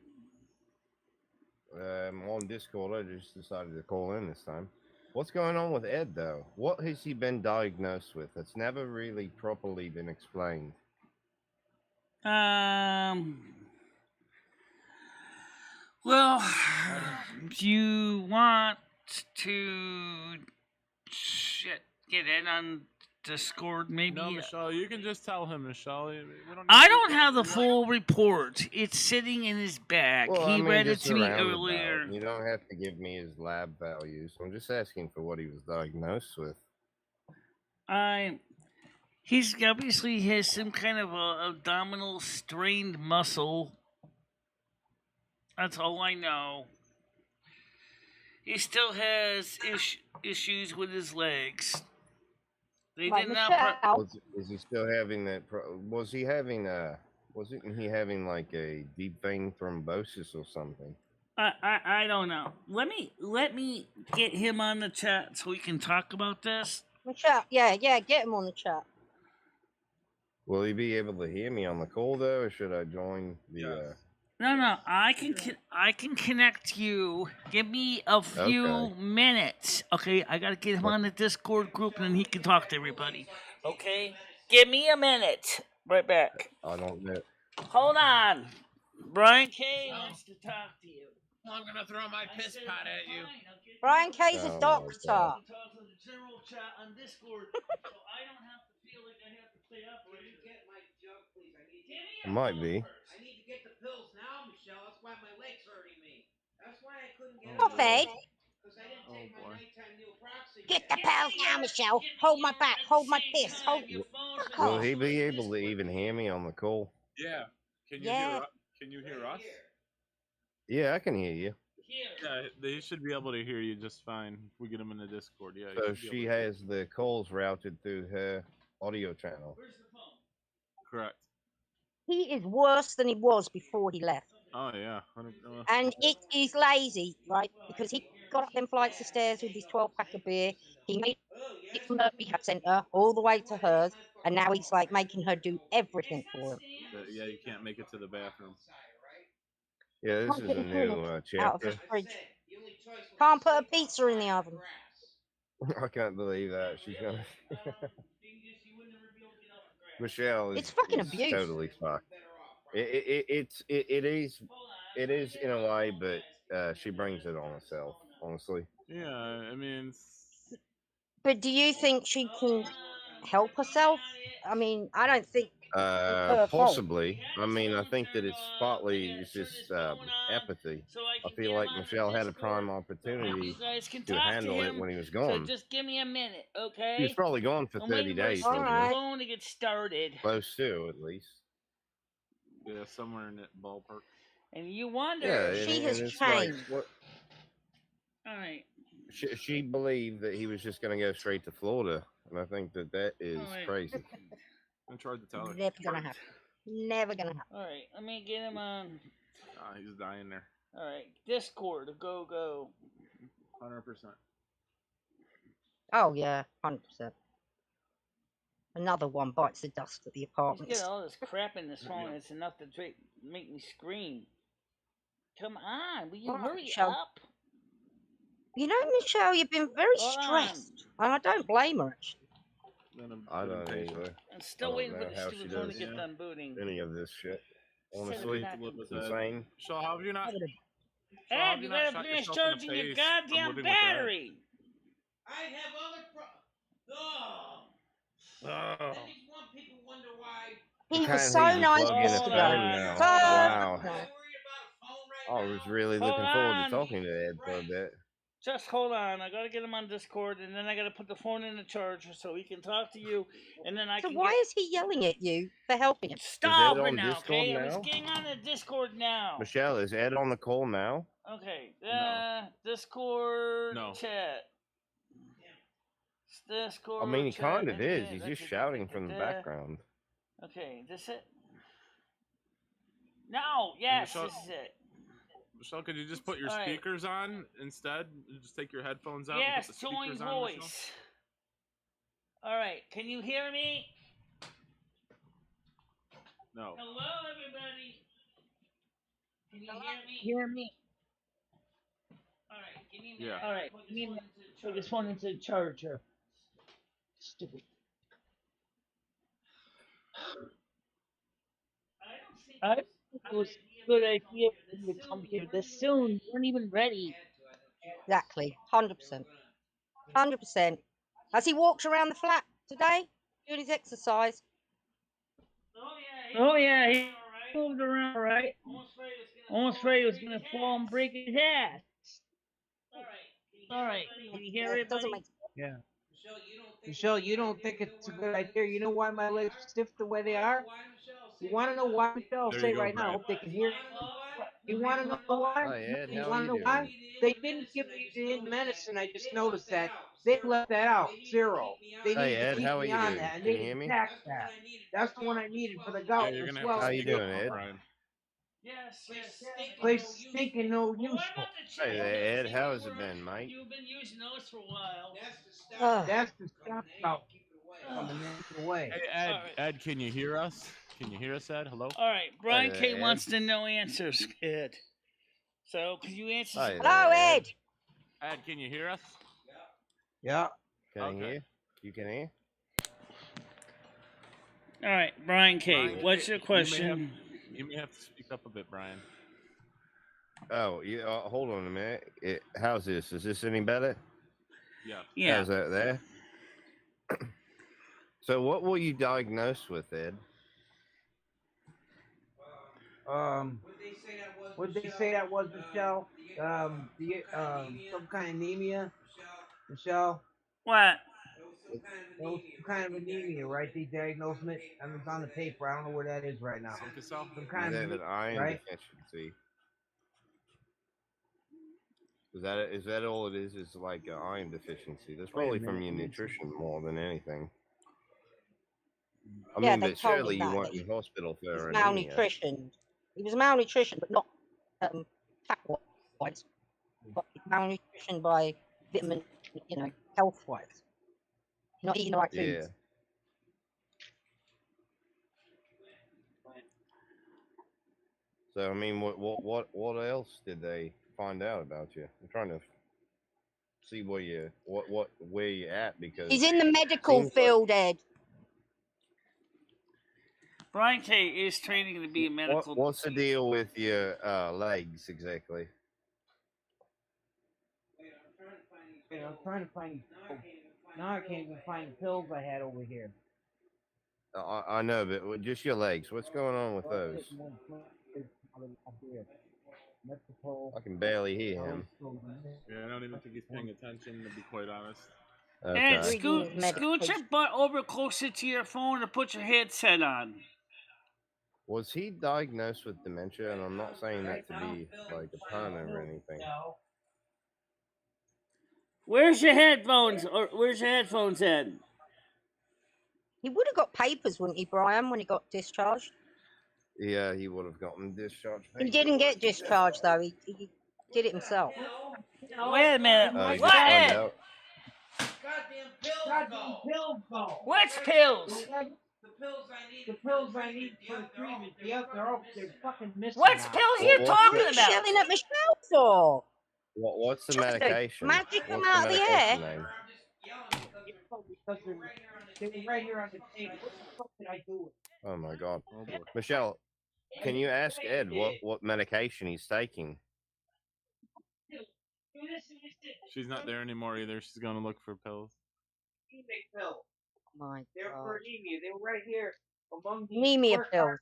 On Discord, I just decided to call in this time. What's going on with Ed, though? What has he been diagnosed with? It's never really properly been explained. Well, you want to get in on Discord, maybe? No, Michelle, you can just tell him, Michelle. I don't have the full report. It's sitting in his bag. Well, He read it just to me around earlier. about. You don't have to give me his lab values. I'm just asking for what he was diagnosed with. He's obviously has some kind of a abdominal strained muscle. That's all I know. He still has issues with his legs. They Like did not. Is he still having that? Was he having Wasn't he having like a deep vein thrombosis or something? I don't know. Let me get him on the chat so we can talk about this. Michelle, yeah, get him on the chat. Will he be able to hear me on the call though, or should I join the? No, I can connect you. Give me a few minutes, okay? I gotta get him on the Discord group, and then he can talk to everybody. Okay, give me a minute. Right back. I don't know. Hold on. Brian K wants to talk to you. I'm gonna throw my piss pot at you. Brian K's a doctor. Talk to the general chat on Discord, so I don't have to feel like I have to play up. Can you get my jug, please? I need. It might be. I need to get the pills now, Michelle. That's why my leg's hurting me. That's why I couldn't get. Off, Ed. Because I didn't take my nighttime neoproxy. Get the pills now, Michelle. Hold my back. Hold my fist. Hold. Will he be able to even hear me on the call? Yeah. Can you hear us? Yeah, I can hear you. Yeah, they should be able to hear you just fine if we get them in the Discord. Yeah. So she has the calls routed through her audio channel. Correct. He is worse than he was before he left. Oh yeah. And he's lazy, right? Because he got up them flights of stairs with his 12-pack of beer. He made it from her rehab centre all the way to hers, and now he's like making her do everything for him. Yeah, you can't make it to the bathroom. Yeah, this is a new chapter. Out of his fridge. Can't put a pizza in the oven. I can't believe that. She's gonna. Michelle is. It's fucking abuse. Totally fucked. It is in a way, but she brings it on herself. Honestly. Yeah, I mean. But do you think she can help herself? I mean, I don't think. Possibly. I mean, I think that it's just apathy. I feel like Michelle had a prime opportunity to handle it when he was gone. So just give me a minute, okay? He was probably gone for 30 days. All right. Going to get started. Close to, at least. Yeah, somewhere in that ballpark. And you wonder. Yeah, she has changed. Like, all right. She believed that he was just going to go straight to Florida, and I think that is crazy. I tried to tell her. Never gonna happen. Never gonna happen. All right, let me get him on. He's dying there. All right, Discord, go. 100%. Oh yeah, 100%. Another one bites the dust at the apartment. He's got all this crap in this phone. It's enough to make me scream. Come on, will you hurry up? You know, Michelle, you've been very stressed, and I don't blame her. Actually. I don't either. I'm still waiting for the stupid phone to get done booting. Any of this shit. Honestly, it's insane. So how have you not? Ed, you better finish charging your goddamn battery. I have other At least one people wonder why He You was can't so even nice plug in a yesterday. phone now. So Wow. nice. I was really Hold looking forward to on. talking to Ed for a bit. Just hold on. I gotta get him on Discord, and then I gotta put the phone in the charger so he can talk to you, and then I So can. why is he yelling at you for helping him? Stop Ed it on now, Discord okay? I was now? getting on the Discord now. Michelle, is Ed on the call now? Okay. No. Discord No. chat. Discord. I mean, he chat. kind of is. He's just shouting from the background. Okay, this it. No. Yes, Michelle- this is it. Michelle, could you just put your All right. speakers on instead? You just take your headphones out Yes, and put the join speakers on, Michelle? voice. All right. Can you hear me? No. Hello, everybody. Can you hear me? Hear me? All right. Give me a Yeah. minute. All right. Put this phone into the charger. Stupid. I think it was a good idea for you to come here this soon. You weren't even ready. Exactly. 100%. 100%. Has he walked around the flat today doing his exercise? Oh yeah, he moved around, right? Almost afraid he was gonna fall and break his ass. All right. Can you hear it, Doesn't buddy? make Yeah. Michelle, you don't think it's a good idea? You know why my legs are stiff the way they are? You want to know why, Michelle? There Say you go, right now. I Brian. hope they can hear. You want to know why? Hi, Ed. You How are want you to know doing? why? They didn't give me the medicine. I just noticed that. They left that out. Zero. They Hey, needed to Ed. keep How are me you on doing? that, and Can they you hear didn't me? tax that. That's the one I needed for the Yeah, gout, you're the gonna have to How swelling. you speak up doing, more, Ed? Brian. Yes. Place stinking no useful. Hey there, Ed. How has it been, mate? You've been using those for a while. Ugh. That's the stuff out coming away. Hey, Ed. All right. Ed, can you hear us? Can you hear us, Ed? Hello? All right. Brian there, K Ed. wants to know answers, Ed. So, could you answer? Hi Hello, there, Ed. Ed, can you hear us? Yeah. Can I Okay. hear? You can hear? All right, Brian K. Brian, What's your you may question? You may have to speak up a bit, Brian. Oh, you, hold on a minute. How's this? Is this any better? Yeah. Yeah. How's that there? So, what were you diagnosed with, Ed? What did they say that was, Michelle? Some kind of anemia, Michelle. What? It was some kind of anemia, right? They diagnosed it. I mean, it's on the paper. I don't know where that is right now. Sickle cell? Some You kind have of an iron right? deficiency. Is that all it is? Is like an iron deficiency? That's probably from your nutrition more than anything. I Yeah, mean, they but told him surely you that, weren't that in hospital he was for anemia. malnutritioned. He was malnutritioned, but not fat-wise. But malnutrition by vitamin, health-wise. Not eating the right Yeah. foods. So I mean, what else did they find out about you? I'm trying to see where you're at, because He's in the medical seems field, Ed. Brian K is training to be a medical. What's the deal with your legs exactly? I'm trying to find. Now I can't even find the pills I had over here. I know, but just your legs. What's going on with those? I can barely hear him. Yeah, I don't even think he's paying attention, to be quite honest. Okay. And scoot your butt over closer to your phone and put your headset on. Was he diagnosed with dementia? And I'm not saying that to be like a pun or anything. Where's your headphones? Or where's your headphones at? He would have got papers, wouldn't he, Brian, when he got discharged? Yeah, he would have gotten discharged. He didn't get discharged, though. He did it himself. Wait a minute. He What? just found out. Goddamn pills go. Which pills? The pills I need for the treatment. They're fucking missing. Which now. pills are you What talking What are you about? yelling at Michelle for? What's the Just medication? magic them What's out of the air. medication name? Because they were right here on the table. What the fuck did I do with it? Oh my God, Oh boy. Michelle, can you ask Ed what medication he's taking? She's not there anymore either. She's going to look for pills. Big pills. My They're God. for anemia. They were right here. Anemia pills.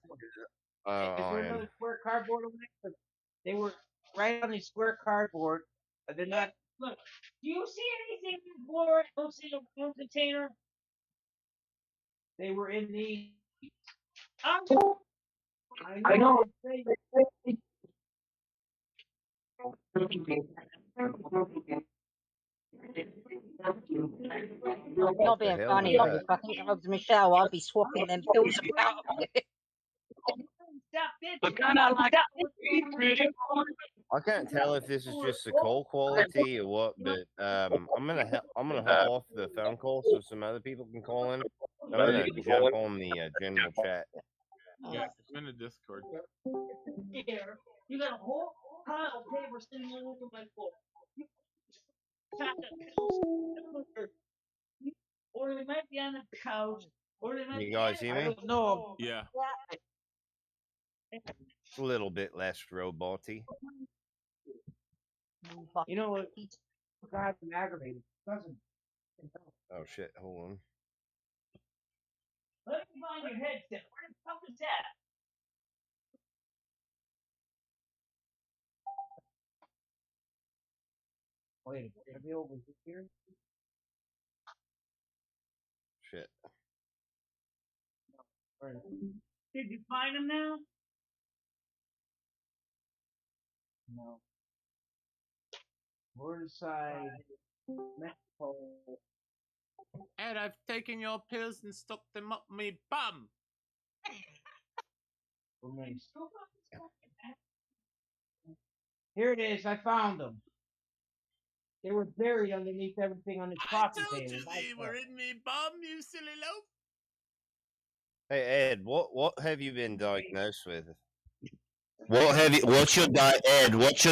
Oh, Is there iron. another square cardboard on there? They were right on the square cardboard. They're not. Look, do you see anything in the floor? Don't see a food container. They were in the. I know. I'm not being hell funny, was but if I think I was Michelle, I'd be swapping them pills about. I can't tell if this is just the call quality or what, but I'm gonna hop off the phone call so some other people can call in. I'm gonna jump on the general chat. Yeah, I'm in the Discord. Here, you got a whole pile of paper sitting all over my floor. Or they might be on the couch, or they might You be guys hear I me? don't know. Yeah. It's a little bit less roboty. You know what? God, I'm aggravated. Doesn't. Oh shit! Hold on. Let me find your headset. Where the fuck is that? Wait, are they over here? Shit. Did you find him now? No. Morningside, Mexico. And I've taken your pills and stuck them up me bum. Here it is. I found them. They were buried underneath everything on the coffee table. They were in me bum, you silly loaf. Hey Ed, what have you been diagnosed with? What's your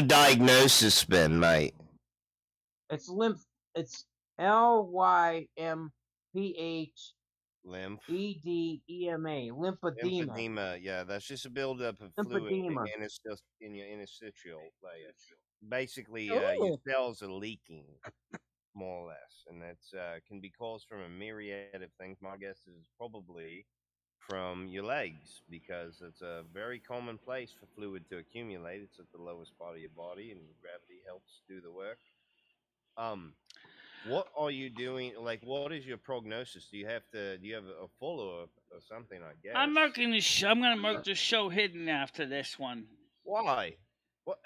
diagnosis been, mate? It's It's LYMPH Lymph. EDEMA. Lymphedema. Lymphedema, yeah, that's just a buildup of fluid Lymphedema. in your interstitial layer. Basically, Ooh. your cells are leaking, more or less, and that's can be caused from a myriad of things. My guess is probably from your legs, because it's a very common place for fluid to accumulate. It's at the lowest part of your body, and gravity helps do the work. What are you doing? Like, what is your prognosis? Do you have a follow-up or something? I guess I'm marking the show. I'm gonna mark the show hidden after this one. Why? What,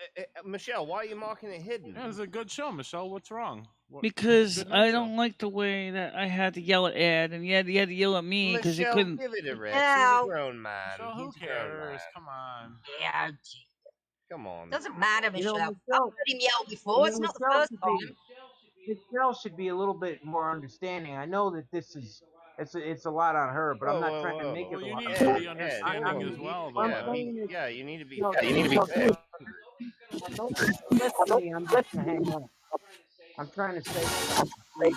Michelle? Why are you marking it hidden? It was a good show, Michelle. What's wrong? Because I don't like the way that I had to yell at Ed, and he had to yell at me because he Michelle, couldn't. give it a rest. No. He's a grown man. Michelle, who He's a grown cares? man. Come on. Yeah, Come on. doesn't matter, You know, Michelle. I've Michelle, heard him yell before. It's not the first time. Michelle should be a little bit more understanding. I know that this is it's a lot on her, but I'm not trying to make it Well, a you lot. need to be Ed, understanding hold as on. well, Yeah, though. I mean, yeah, you need to be. No, You need to be fair. Listen to me. I'm just gonna hang up. I'm trying to say something.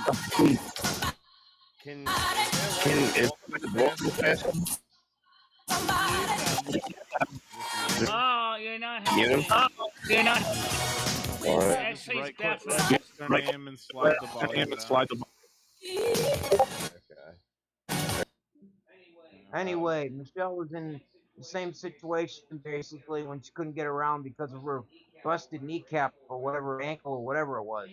Can walk fast? Oh, you're not helping. You're not. Actually, Right it's click, definitely. their name, and slide the volume down. Okay. Anyway, Michelle was in the same situation basically when she couldn't get around because of her busted kneecap or whatever, ankle or whatever it was.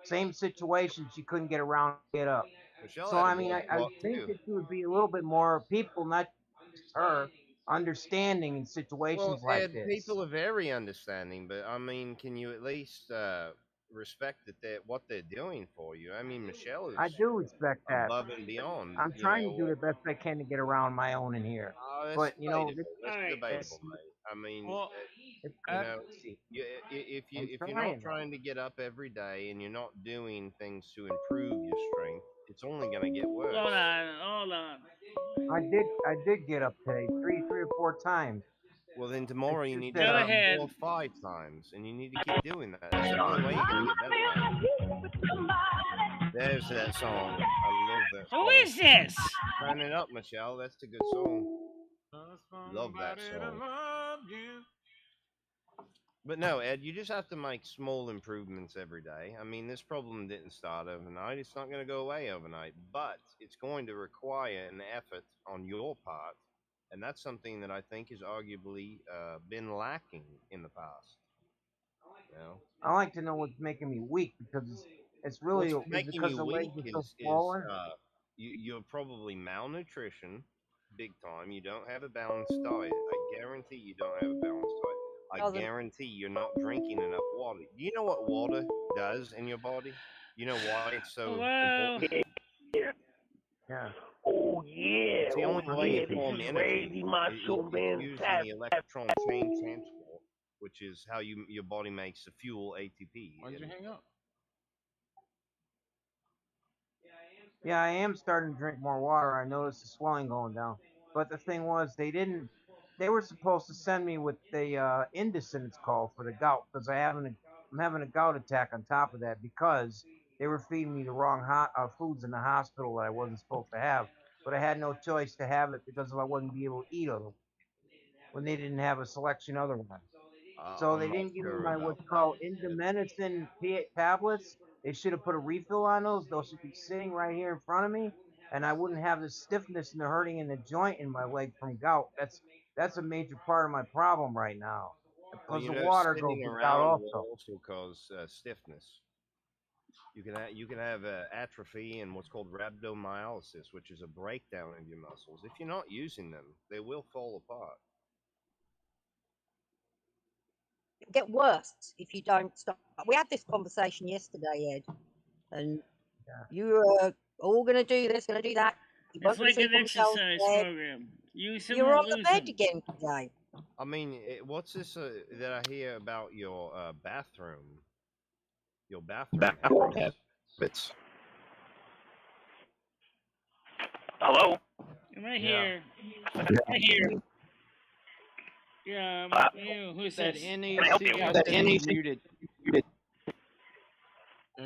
Same situation, she couldn't get around, get up. Michelle So had a I mean, blood I clot think too. that there would be a little bit more people, not just her, understanding in situations Well, like Ed, this. people are very understanding, but I mean, can you at least respect what they're doing for you? I mean, Michelle is I do respect that. above and beyond. I'm trying to do the best I can to get around my own in here. That's But you know, debatable. That's debatable, mate. I mean, Well, it's you know, crazy. if I'm you're not trying. trying to get up every day and you're not doing things to improve your strength, it's only going to get worse. Hold on. I did get up today, three or four times. Well, then tomorrow you need to Go get up ahead. 4 or 5 times, and you need to keep doing that. That's the only way you're going to get better, man. There's that song. I love that song. Who is this? Turn it up, Michelle. That's a good song. Love that song. But no, Ed, you just have to make small improvements every day. I mean, this problem didn't start overnight. It's not going to go away overnight, but it's going to require an effort on your part and that's something that I think has arguably been lacking in the past. You know, I like to know what's making me weak because it's really what's is making because you the legs weak are so is swollen. you're probably malnutrition, big time. You don't have a balanced diet. I guarantee you don't have a balanced diet. I Doesn't. guarantee you're not drinking enough water. Do you know what water does in your body? You know why it's so Hello. important? Yeah. Oh yeah, It's the oh only way yeah, you this form is energy. crazy, Macho It's Man. used in the electron chain transport, which is how your body makes the fuel ATP. Why did you hang up? Yeah, I am starting to drink more water. I noticed the swelling going down. But the thing was, they were supposed to send me with the Indocin, it's called, for the gout, because I'm having a gout attack on top of that because they were feeding me the wrong foods in the hospital that I wasn't supposed to have. But I had no choice to have it because I wouldn't be able to eat them when they didn't have a selection otherwise. So I'm they not didn't give me sure my about what's that. called indomedacin tablets. They should have put a refill on those. Those should be sitting right here in front of me, and I wouldn't have the stiffness and the hurting in the joint in my leg from gout. That's a major part of my problem right now Well, because you the know, water goes sitting with gout around will also. also cause stiffness. You can have atrophy and what's called rhabdomyolysis, which is a breakdown of your muscles. If you're not using them, they will fall apart. It'll get worse if you don't stop. We had this conversation yesterday, Ed, and you were all going to do this, going to do that. You It's weren't going to like sleep an on Michelle's exercise bed. program. Use them You're or on the lose bed them. again today. I mean, what's this that I hear about your bathroom? Your bathroom habits. Hello? Am I Yeah. here? Right here. Yeah, you. Who's That this? NAC is muted.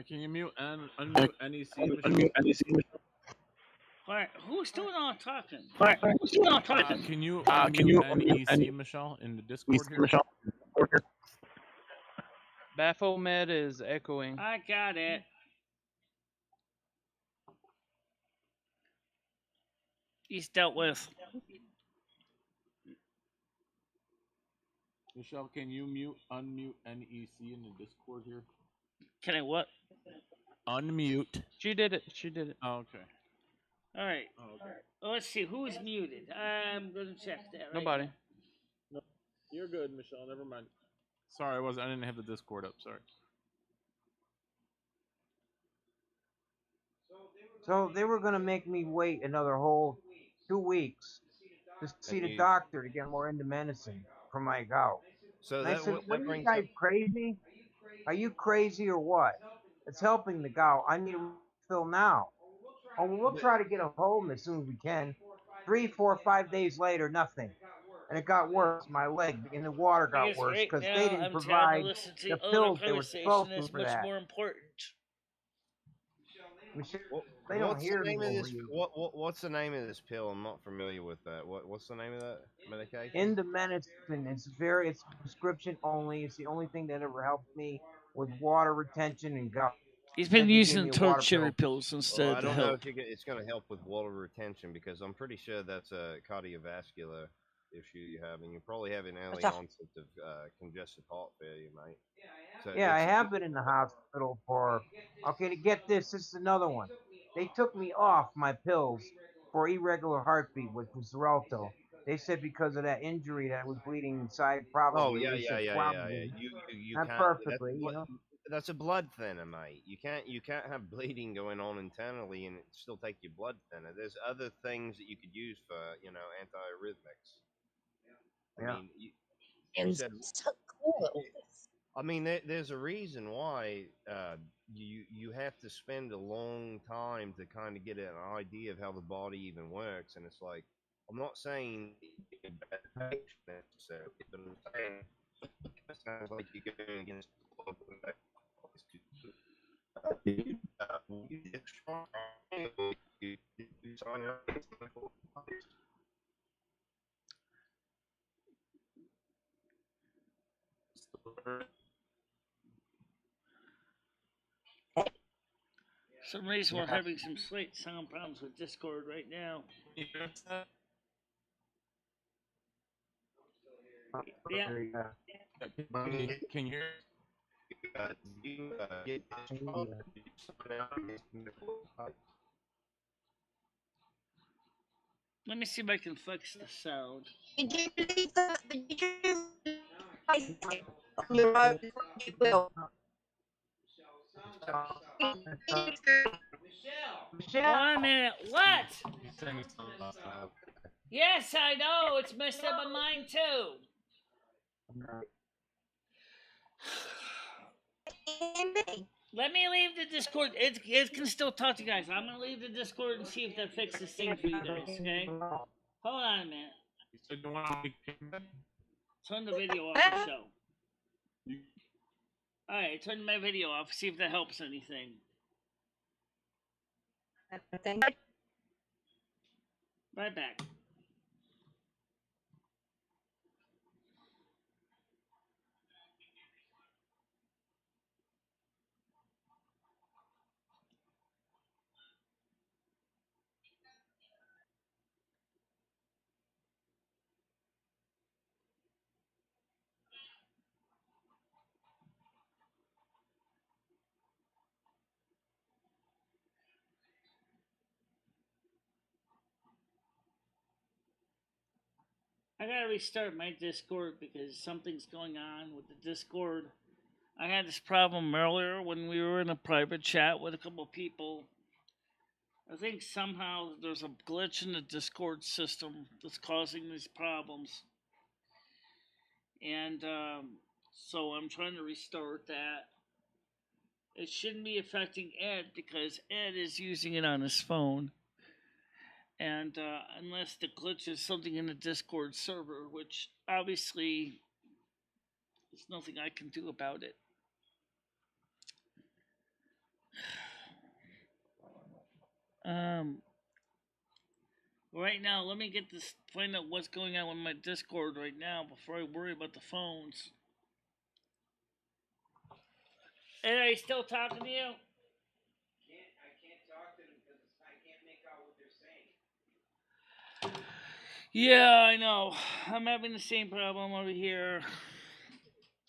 Can you mute and unmute NEC, Michelle? Alright, who's doing all talking? Who's not talking? Can you Can you unmute unmute NEC, Michelle, in the Discord here? Michelle? Baphomet is echoing. I got it. He's dealt with. Michelle, can you unmute NEC in the Discord here? Can I what? Unmute. She did it. She did it. Oh, okay. Alright. Oh, okay. Well, let's see. Who's muted? I'm going to check that. Right Nobody. now. No, you're good, Michelle. Never mind. Sorry, I didn't have the Discord up. Sorry. So they were going to make me wait another whole 2 weeks to see the doctor to get more indomedacin for my gout. So And I said, "What that are you brings guys up. crazy? Are you crazy or what? It's helping the gout. I need a refill now. Oh, well, we'll try to get a hold as soon as we can." 3, 4, 5 days later, nothing. And it got worse. My leg and the water got Because worse right because now they didn't I'm trying to provide listen to the other pills they were conversation supposed to that's for much that. more important. They don't What's the hear me name of over this? you. What's the name of this pill? I'm not familiar with that. What's the name of that medication? Indomedacin. It's prescription only. It's the only thing that ever helped me with water retention and gout. He's been They gave using me a torch water cherry pill. pills Well, instead I to don't know help. if it's going to help with water retention because I'm pretty sure that's a cardiovascular issue you have, and you probably have an early onset of congestive heart failure, mate. So Yeah, I have been in the hospital for. Okay, to get this is another one. They took me off my pills for irregular heartbeat, which was Xarelto. They said because of that injury that I was bleeding inside, probably. Oh They said yeah. probably. You Not can't. perfectly, you know. That's a blood thinner, mate. You can't have bleeding going on internally and still take your blood thinner. There's other things that you could use for antiarrhythmics. Yeah. I mean, you said. So cool. I mean, there's a reason why you have to spend a long time to kind of get an idea of how the body even works, and it's like I'm not saying you're a bad patient necessarily, but I'm saying it sounds like you're going against Some reason we're having some slight sound problems with Discord right now. Yeah. Can you hear? Let me see if I can fix the sound. Did you leave the? Did you place it on your own? You will. Hold on a minute. What? Yes, I know. It's messed up on mine too. Let me leave the Discord. It can still talk to you guys. I'm gonna leave the Discord and see if that fixes things for you guys. Okay. Hold on a minute. Turn the video off the show. Alright, turn my video off. See if that helps anything. Right back. I gotta restart my Discord because something's going on with the Discord. I had this problem earlier when we were in a private chat with a couple of people. I think somehow there's a glitch in the Discord system that's causing these problems. And so I'm trying to restart that. It shouldn't be affecting Ed because Ed is using it on his phone. And unless the glitch is something in the Discord server, which obviously there's nothing I can do about it. Right now, let me get this, find out what's going on with my Discord right now before I worry about the phones. Ed, are you still talking to you? I can't talk to them because I can't make out what they're saying. Yeah, I know. I'm having the same problem over here.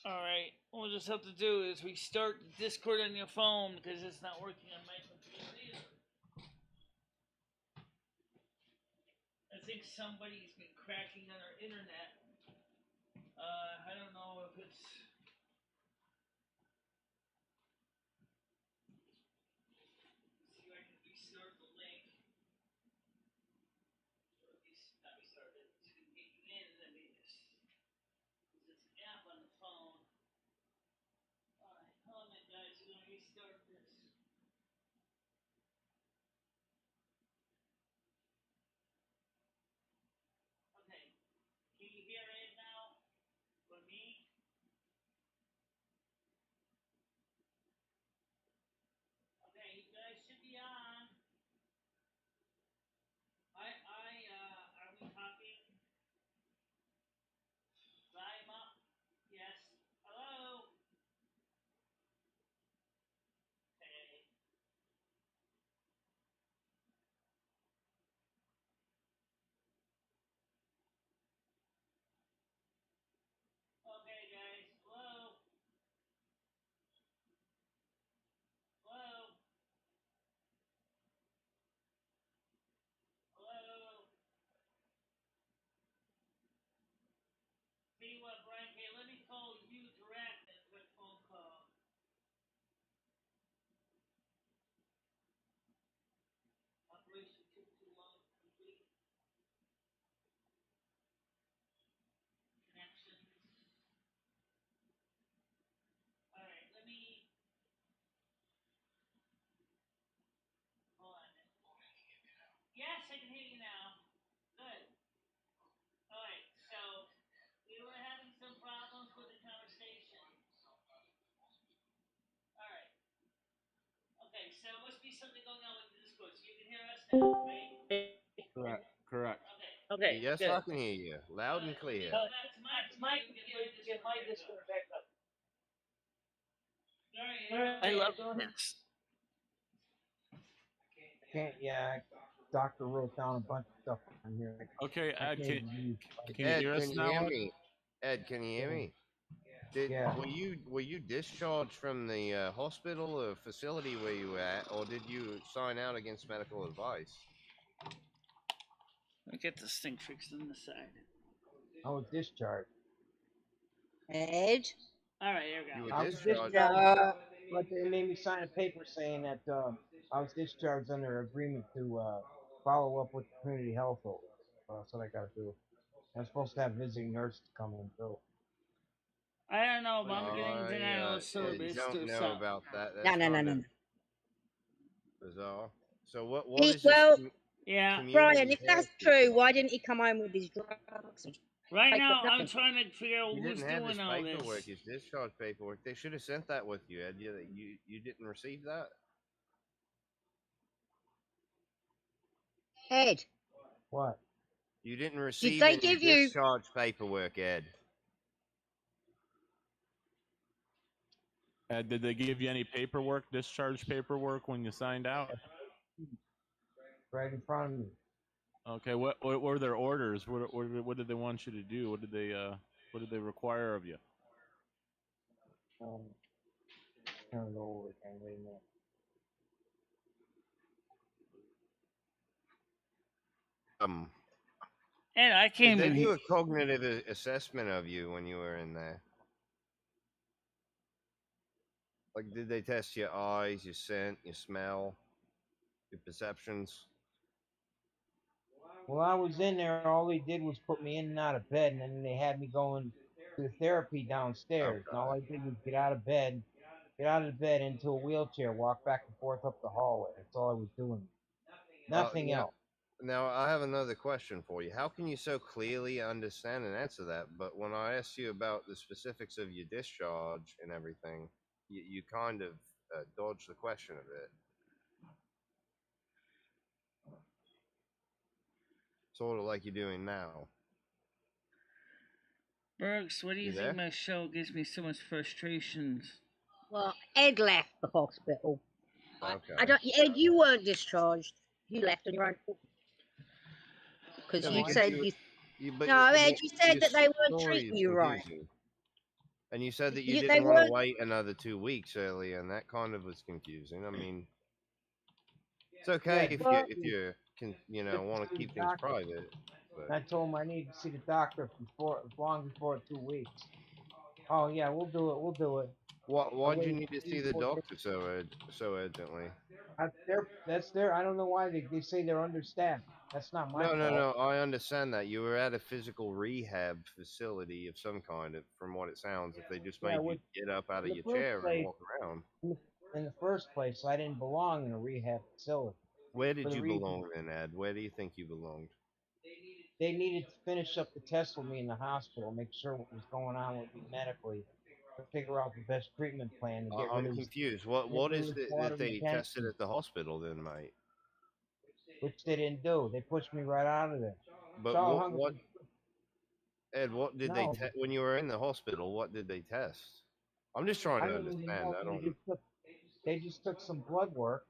Alright, what we'll just have to do is restart Discord on your phone because it's not working on my computer either. I think somebody's been cracking on our internet. I don't know if it's... See if I can restart the link. Or at least not restart it. It's going to get you in. I mean, it's an app on the phone. Alright, hold on, guys. We're going to restart this. Okay. Can you hear it now? For me? Okay, you guys should be on. Are we talking? Live up? Yes. Hello? Okay. Okay, guys. Hello? Hello? Hello? See what, Brian? Okay, let me call you direct and quick phone call. Operation took too long to complete. Connections. Alright, let me... Hold on. Yes, I can hear you now. Good. Alright, so we were having some problems with the conversation. Alright. Okay, so it must be something going on with the Discord. So you can hear us now, right? Correct. Okay, Yes, good. I can hear you loud and clear. Go back to my computer to get my Discord back up. I love this. Doctor wrote down a bunch of stuff on here. Okay, I can't can even use. you hear us can you now? hear me? Ed, can you hear me? Were you discharged from the hospital or facility where you were at, or did you sign out against medical advice? I'll get this thing fixed on the side. I was discharged. Ed? All right, here we go. You were I was discharged. discharged, but they made me sign a paper saying that I was discharged under agreement to follow up with the community health over. That's what I got to do. I'm supposed to have visiting nurses come in too. I don't know, but I'm getting denial of service don't or know something. about that. That's No. bizarre. So what is Well, this yeah, Brian, if that's true, why didn't he come home with his drugs? Right now, I'm trying to figure out You who's didn't have doing his all paperwork, this. his discharge paperwork. They should have sent that with you, Ed. You didn't receive that? Ed. What? You didn't receive they any give you- discharge paperwork, Ed. Ed, did they give you any paperwork, discharge paperwork, when you signed out? Right in front of me. Okay, what were their orders? What did they want you to do? What did they require of you? Turn it over again. Wait a minute. And I came Did in they do here. a cognitive assessment of you when you were in there? Like, did they test your eyes, your scent, your smell, your perceptions? Well, I was in there. All they did was put me in and out of bed, and then they had me going to therapy downstairs. And all I did was get out of the bed into a wheelchair, walk back and forth up the hallway. That's all I was doing. Nothing else. Now, I have another question for you. How can you so clearly understand and answer that? But when I asked you about the specifics of your discharge and everything, you kind of dodged the question a bit. Sort of like you're doing now. Bergs, what do you You think there? my show gives me so much frustrations? Well, Ed left the hospital. Okay. Ed, you weren't discharged. You left on your own. Because Yeah, you because said Ed, you said that they weren't treating you right. And you said that you They didn't want to weren't- wait another 2 weeks earlier, and that kind of was confusing. I mean, it's okay if you can want to keep things private. But I told him I need to see the doctor long before 2 weeks. Oh yeah, we'll do it. why'd you need to see the doctor so urgently? That's their. I don't know why they say they're understaffed. That's not my fault. No. I understand that you were at a physical rehab facility of some kind. From what it sounds, if they just made you get up out of your chair and walk around. In the first place, I didn't belong in a rehab facility. Where did you belong then, Ed? Where do you think you belonged? They needed to finish up the test with me in the hospital, make sure what was going on with me medically, to figure out the best treatment plan to get rid of. I'm confused. What is it that they tested at the hospital then, mate? Which they didn't do. They pushed me right out of there. But Ed, what did they test when you were in the hospital? What did they test? I'm just trying to understand. They just took some blood work,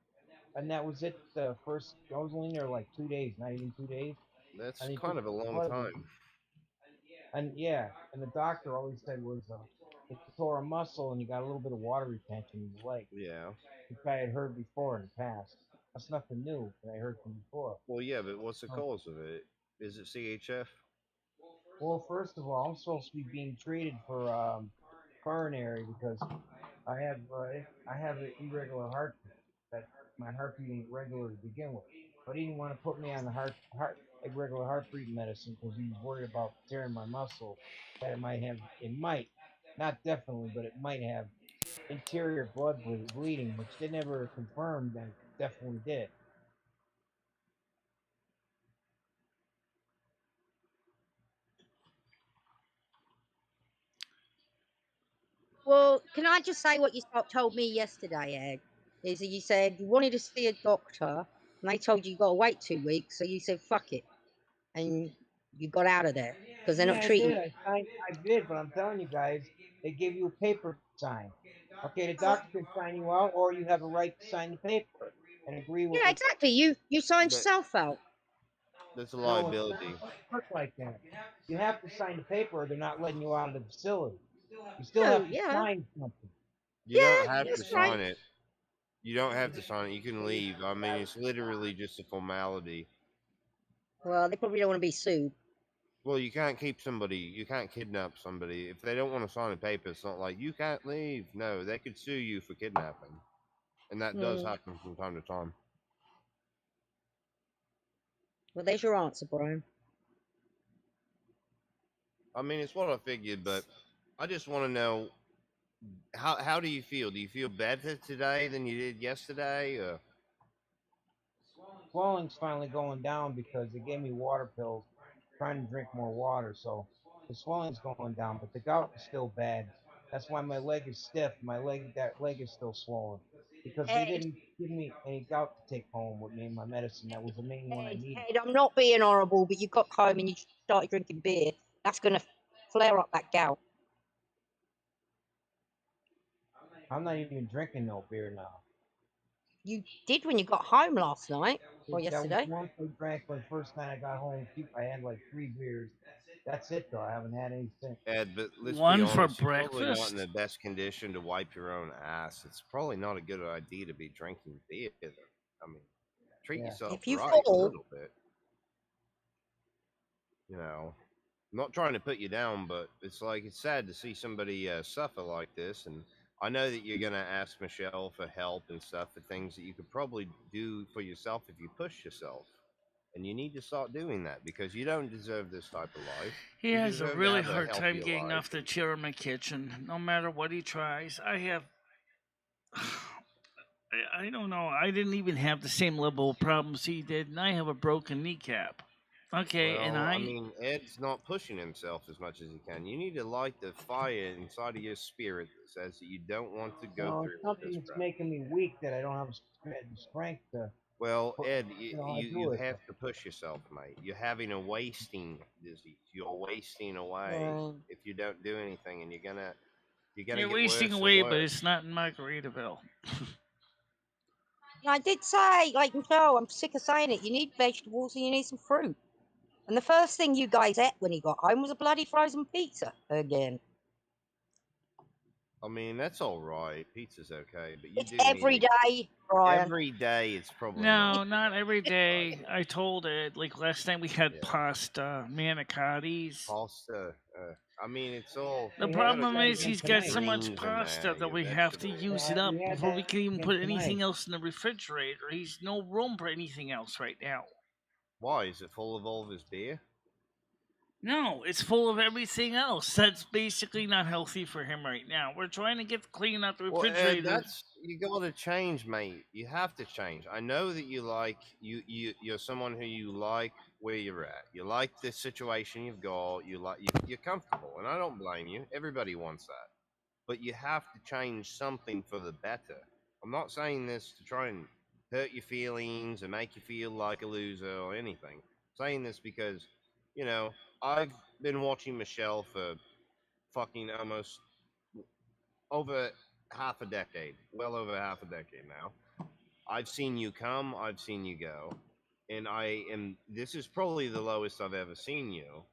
and that was it. The first, I was only there like 2 days, not even 2 days. That's kind of a long time. And and the doctor always said was if you tore a muscle and you got a little bit of water retention in your leg. Yeah. Which I had heard before in the past. That's nothing new that I heard from before. Well, yeah, but what's the cause of it? Is it CHF? Well, first of all, I'm supposed to be being treated for coronary because I have an irregular heartbeat. That my heartbeat ain't regular to begin with. But he didn't want to put me on the irregular heartbeat medicine because he was worried about tearing my muscle. That it might, not definitely, but it might have interior blood bleeding, which they never confirmed that it definitely did. Well, can I just say what you told me yesterday, Ed? Is that you said you wanted to see a doctor, and they told you got to wait 2 weeks, so you said fuck it, and you got out of there because they're not treating. I did, but I'm telling you guys, they give you a paper to sign. Okay, the doctor can sign you out, or you have a right to sign the paper and agree with. Yeah, exactly. You signed yourself out. That's a No, it's not. liability. It doesn't work like that. You have to sign the paper, or they're not letting you out of the facility. You still No, have to yeah. sign something. You don't Yeah, have to that's right. sign it. You don't have to sign it. You can leave. I mean, it's literally just a formality. Well, they probably don't want to be sued. Well, you can't keep somebody. You can't kidnap somebody if they don't want to sign a paper. It's not like you can't leave. No, they could sue you for kidnapping, and that does happen from time to time. Well, there's your answer, Brian. I mean, it's what I figured, but I just want to know how do you feel? Do you feel better today than you did yesterday? Or? Swelling's finally going down because they gave me water pills, trying to drink more water. So the swelling's going down, but the gout is still bad. That's why my leg is stiff. That leg is still swollen because they Ed, didn't give me any gout to take home with me in my medicine. That was the main one I needed. Ed, I'm not being horrible, but you got home and you started drinking beer. That's going to flare up that gout. I'm not even drinking no beer now. You did when you got home last night or That was yesterday. once I drank when the first night I got home. I had like 3 beers. That's it though. I haven't had any since. Ed, but let's be One for honest, you're probably not in breakfast? the best condition to wipe your own ass. It's probably not a good idea to be drinking beer. I mean, treat yourself If you right a fall, little bit. You know, I'm not trying to put you down, but it's like it's sad to see somebody suffer like this. And I know that you're gonna ask Michelle for help and stuff for things that you could probably do for yourself if you push yourself. And you need to start doing that because you don't deserve this type of life. He You has a deserve to really have a hard time healthier getting life. off the chair in my kitchen. No matter what he tries, I don't know. I didn't even have the same level of problems he did, and I have a broken kneecap. Okay, and Well, I mean, Ed's not pushing himself as much as he can. You need to light the fire inside of your spirit that says that you don't want to go No, through it's something this that's crap. making me weak that I don't have the strength to. Well, Ed, I do you it. have to push yourself, mate. You're having a wasting disease. You're wasting away if you don't do anything, and you're gonna you're get wasting worse away, and but worse. it's not in Margaritaville. I did say, like Michelle, I'm sick of saying it. You need vegetables and you need some fruit. And the first thing you guys ate when he got home was a bloody frozen pizza again. I mean, that's all right. Pizza's okay, but you It's do every need day, Brian. every day. It's probably No, not every day. I told it. Like last time we had Yeah. pasta, manicottis. Pasta. I mean, it's all. The you gotta problem keep is your he's got so much greens in pasta there, that your we have to vegetables. use it up we had before we that can even again put tonight. anything else in the refrigerator. He's no room for anything else right now. Why is it full of all of his beer? No, it's full of everything else. That's basically not healthy for him right now. We're trying to get clean out the Well, refrigerator. that's you gotta change, mate. You have to change. I know that you're someone who you like where you're at. You like the situation you've got. You're comfortable, and I don't blame you. Everybody wants that, but you have to change something for the better. I'm not saying this to try and hurt your feelings and make you feel like a loser or anything. I'm saying this because, you know, I've been watching Michelle for fucking almost over half a decade, well over half a decade now. I've seen you come, I've seen you go, and this is probably the lowest I've ever seen you.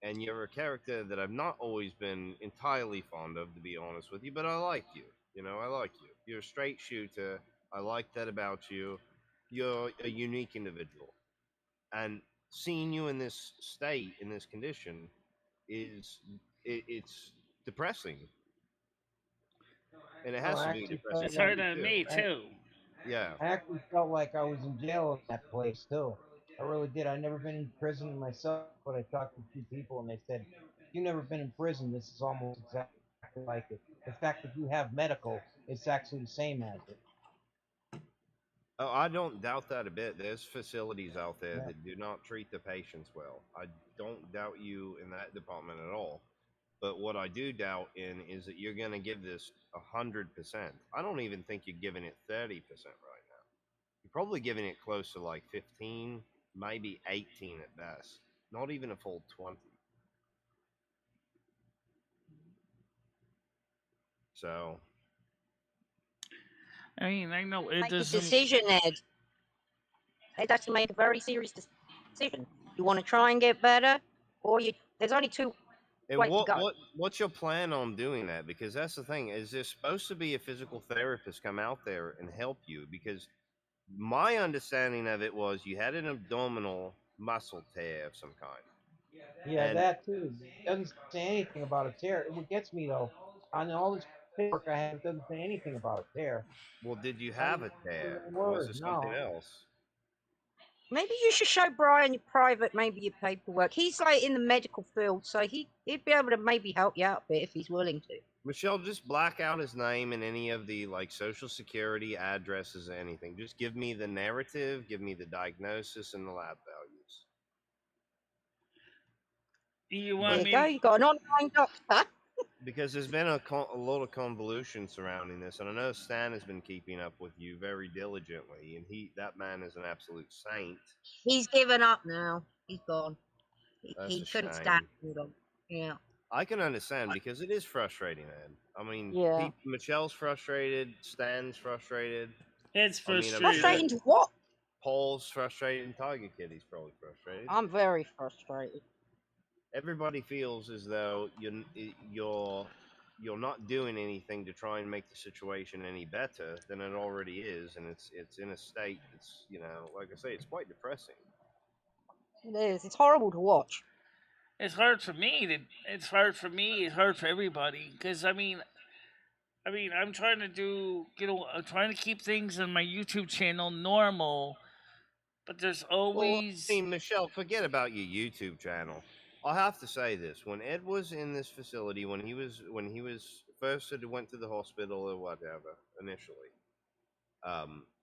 And you're a character that I've not always been entirely fond of, to be honest with you, but I like you. You know, I like you. You're a straight shooter. I like that about you. You're a unique individual. And seeing you in this state, in this condition, it's depressing. And it has to be depressing. It's hard on me too. Yeah. I actually felt like I was in jail in that place too. I really did. I've never been in prison myself, but I talked to a few people and they said, "You've never been in prison. This is almost exactly like it. The fact that you have medical, it's actually the same as it." Oh, I don't doubt that a bit. There's facilities out there Yeah. that do not treat the patients well. I don't doubt you in that department at all. But what I do doubt in is that you're going to give this 100%. I don't even think you're giving it 30% right now. You're probably giving it close to like 15, maybe 18 at best. Not even a full 20. So, I mean, I know it Make a doesn't. decision, Ed. Ed has to make a very serious decision. You want to try and get better, or there's only two And ways to go. what's your plan on doing that? Because that's the thing. Is there supposed to be a physical therapist come out there and help you? Because my understanding of it was you had an abdominal muscle tear of some kind. Yeah, And that too. It doesn't say anything about a tear. What gets me though, on all this paperwork I have, it doesn't say anything about a tear. well, did you Not have even a tear, one or was word. it something No. else? Maybe you should show Brian your private, maybe your paperwork. He's like in the medical field, so he'd be able to maybe help you out a bit if he's willing to. Michelle, just black out his name and any of the like social security addresses or anything. Just give me the narrative, give me the diagnosis and the lab values. You There want you me? go. You got an online doctor. Because there's been a lot of convolution surrounding this, and I know Stan has been keeping up with you very diligently, and that man is an absolute saint. He's given up now. He's gone. That's He a couldn't shame. stand it. Yeah. I can understand because it is frustrating, Ed. I mean, Yeah. Michelle's frustrated, Stan's frustrated. It's frustrating. Frustrating to what? Paul's frustrated, and Tiger Kitty's probably frustrated. I'm very frustrated. Everybody feels as though you're not doing anything to try and make the situation any better than it already is, and it's in a state that's, like I say, it's quite depressing. It is. It's horrible to watch. It's hard for me. It's hard for me. It's hard for everybody. Because I mean, I'm trying to do, I'm trying to keep things on my YouTube channel normal, but there's always. Well, Michelle, forget about your YouTube channel. I'll have to say this: when Ed was in this facility, when he was first went to the hospital or whatever initially,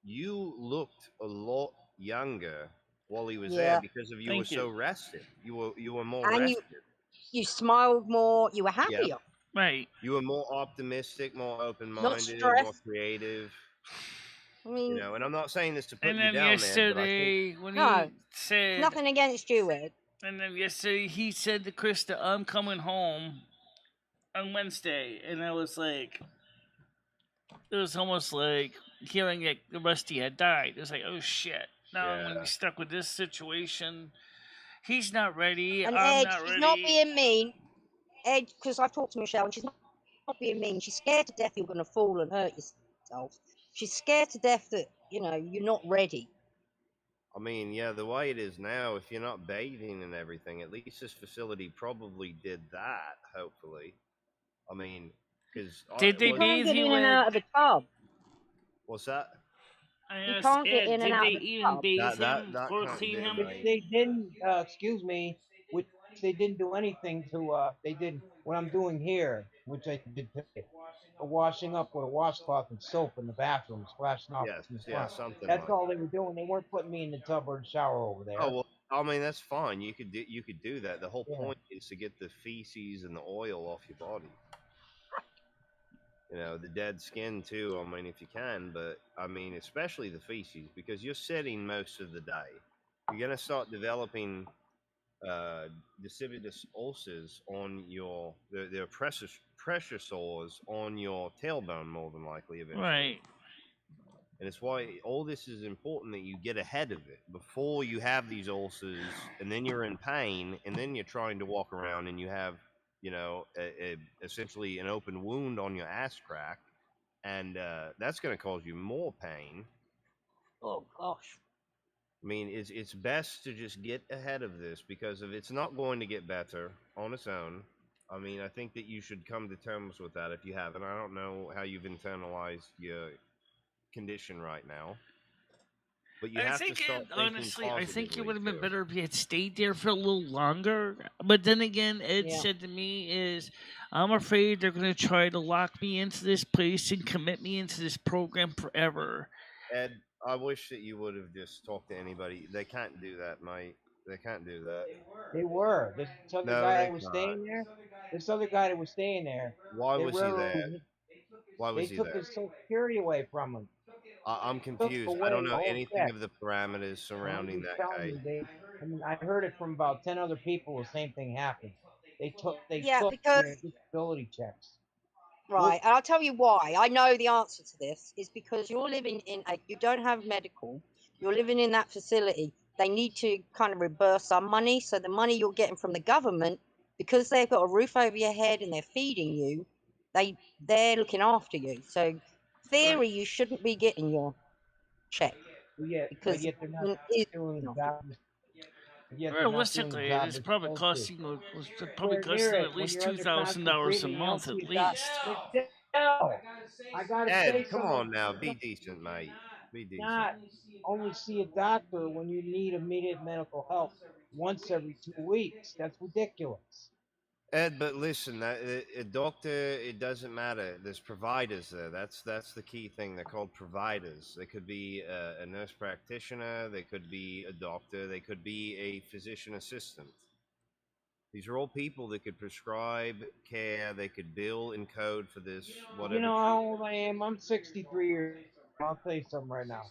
you looked a lot younger while he was there because of you were so rested. You were more rested. You smiled more. You were happier. Yep. Right. You were more optimistic, more open-minded, Not stressed. more creative. I mean, and I'm not saying this to put And you then down, yesterday, Ed, but when No, he said nothing against you, Ed. And then yesterday he said to Krista, "I'm coming home on Wednesday," and I was like, it was almost like hearing that Rusty had died. It was like, oh shit! Now I'm gonna be stuck with this situation. He's not ready. And I'm Ed, not she's ready. not being mean. Ed, because I've talked to Michelle, and she's not being mean. She's scared to death you're going to fall and hurt yourself. She's scared to death that you're not ready. I mean, yeah, the way it is now, if you're not bathing and everything, at least this facility probably did that. Hopefully, I mean, because did they You can't bathe get you in and with? out of the tub. What's that? You can't get in and did out they of the even tub. bathe That him or can't clean be, him? mate. They didn't, excuse me, which they didn't do anything to, they did what I'm doing here, which I did today. Washing up with a washcloth and soap in the bathroom, splashing off Yes, in the yeah, front. something That's like all they were doing. They weren't putting me in the tub or the shower over there. Oh well, I mean that's fine. You could do that. The whole Yeah. point is to get the feces and the oil off your body. The dead skin too. I mean, if you can, but I mean, especially the feces, because you're sitting most of the day. You're gonna start developing decidus ulcers on the pressure sores on your tailbone, more than likely eventually. Right. And it's why all this is important, that you get ahead of it before you have these ulcers, and then you're in pain, and then you're trying to walk around and you have, essentially an open wound on your ass crack, and that's going to cause you more pain. Oh gosh. I mean, it's best to just get ahead of this, because if it's not going to get better on its own, I mean, I think that you should come to terms with that if you haven't. I don't know how you've internalized your condition right now, but you have to start honestly, I think it would have been too. better if he had stayed there for a little longer. But then again, Ed Yeah. said to me is, I'm afraid they're going to try to lock me into this place and commit me into this program forever. Ed, I wish that you would have just talked to anybody. They can't do that, mate. They can't do that. They were. This other guy that was staying there. This other guy that was staying there. Why was he there? Why was they he took there? his Social Security away from him. I'm confused. I don't know anything of the parameters surrounding that guy. I heard it from about 10 other people. The same thing happened. They took because their disability checks. Right, and I'll tell you why. I know the answer to this is because you're living in you don't have medical. You're living in that facility. they need to kind of reimburse some money. So the money you're getting from the government, because they've got a roof over your head and they're feeding you, they're looking after you. So theory, you shouldn't be getting your check But yet because they're not it is doing the not. job. Yet they're not doing the Realistically, job it's they're probably supposed to. costing probably Nowhere near costing it. at When least you're under constant $2,000 a treatment, you don't month see at a doc. least. Michelle, I gotta say Ed, come something. on now, be decent, mate. Be decent. Not only see a doctor when you need immediate medical help once every 2 weeks. That's ridiculous. Ed, but listen, a doctor, it doesn't matter. There's providers there. That's the key thing. They're called providers. They could be a nurse practitioner. They could be a doctor. They could be a physician assistant. These are all people that could prescribe care. They could bill and code for this, whatever. You know how old I am? I'm 63 years old. I'll tell you something right now.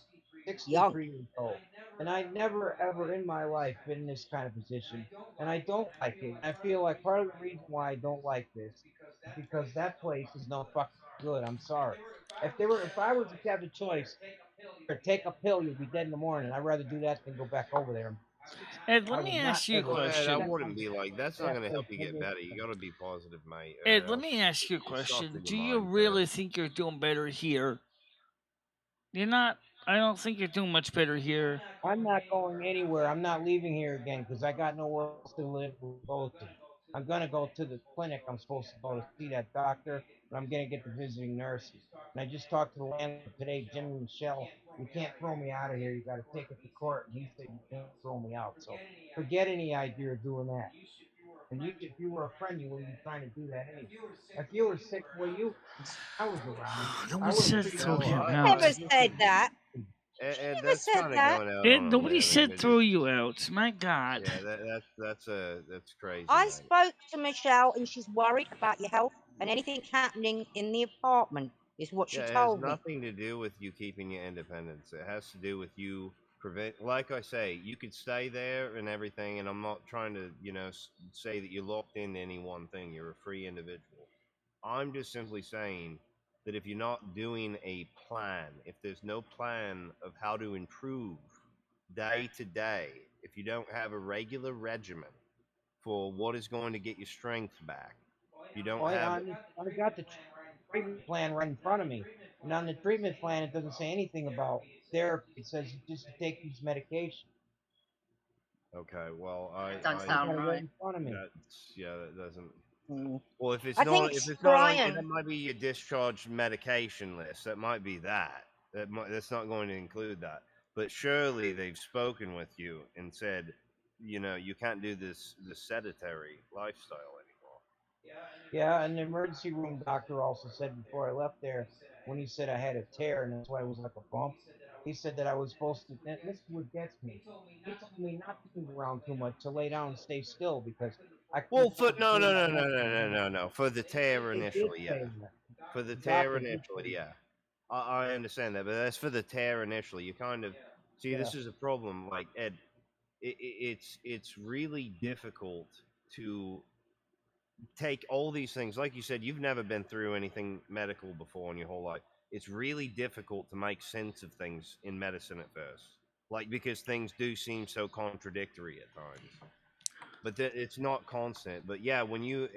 63 years old. And I never, ever in my life been in this kind of position. And I don't like it. I feel like part of the reason why I don't like this is because that place is no fucking good. I'm sorry. If I was to have a choice, or take a pill, you'll be dead in the morning. I'd rather do that than go back over there. Ed, I let would me not ask you a ever Ed, I question. wouldn't be like, that's not that going to help place you for get me. better. You got to be positive, mate. Ed, let me ask you a question. Do you really think you're doing better here? You're not. I don't think you're doing much better here. I'm not going anywhere. I'm not leaving here again because I got nowhere else to live or go to. I'm gonna go to the clinic. I'm supposed to go to see that doctor, but I'm gonna get the visiting nurses. And I just talked to the landlord today, Jim and Michelle. You can't throw me out of here. You got to take it to court. And he said you can't throw me out. So forget any idea of doing that. And if you were a friend, you wouldn't be trying to do that anyway. If you were sick, I was around. No I one would have said treated throw you. him I out. never said that. Ed, Never that's said kind of that. going out Ed, on a nobody limb. said It throw is- you out. My God. Yeah, that's crazy, I mate. spoke to Michelle and she's worried about your health and anything happening in the apartment is what she Yeah, it has told me. nothing to do with you keeping your independence. It has to do with you prevent. Like I say, you could stay there and everything, and I'm not trying to, say that you're locked into any one thing. You're a free individual. I'm just simply saying that if you're not doing a plan, if there's no plan of how to improve day to day, if you don't have a regular regimen for what is going to get your strength back, you don't have. I got the treatment plan right in front of me. And on the treatment plan, it doesn't say anything about therapy. It says just to take these medications. Okay, well, I Right in front of me. that doesn't. Mm. Well, if it's I not, think if it's not on, Brian. that might be your discharge medication list. That might be that. That's not going to include that. But surely they've spoken with you and said, you can't do this sedentary lifestyle anymore. Yeah, and the emergency room doctor also said before I left there, when he said I had a tear and that's why it was like a bump, he said that I was supposed to. And this is what gets me. He told me not to move around too much, to lay down and stay still because I. Well, no. For the tear initially, yeah. For the tear initially, yeah. I understand that, but that's for the tear initially. You kind of see this is a problem. Like Ed, it's really difficult to take all these things. Like you said, you've never been through anything medical before in your whole life. It's really difficult to make sense of things in medicine at first, like because things do seem so contradictory at times. But it's not constant. But yeah, when you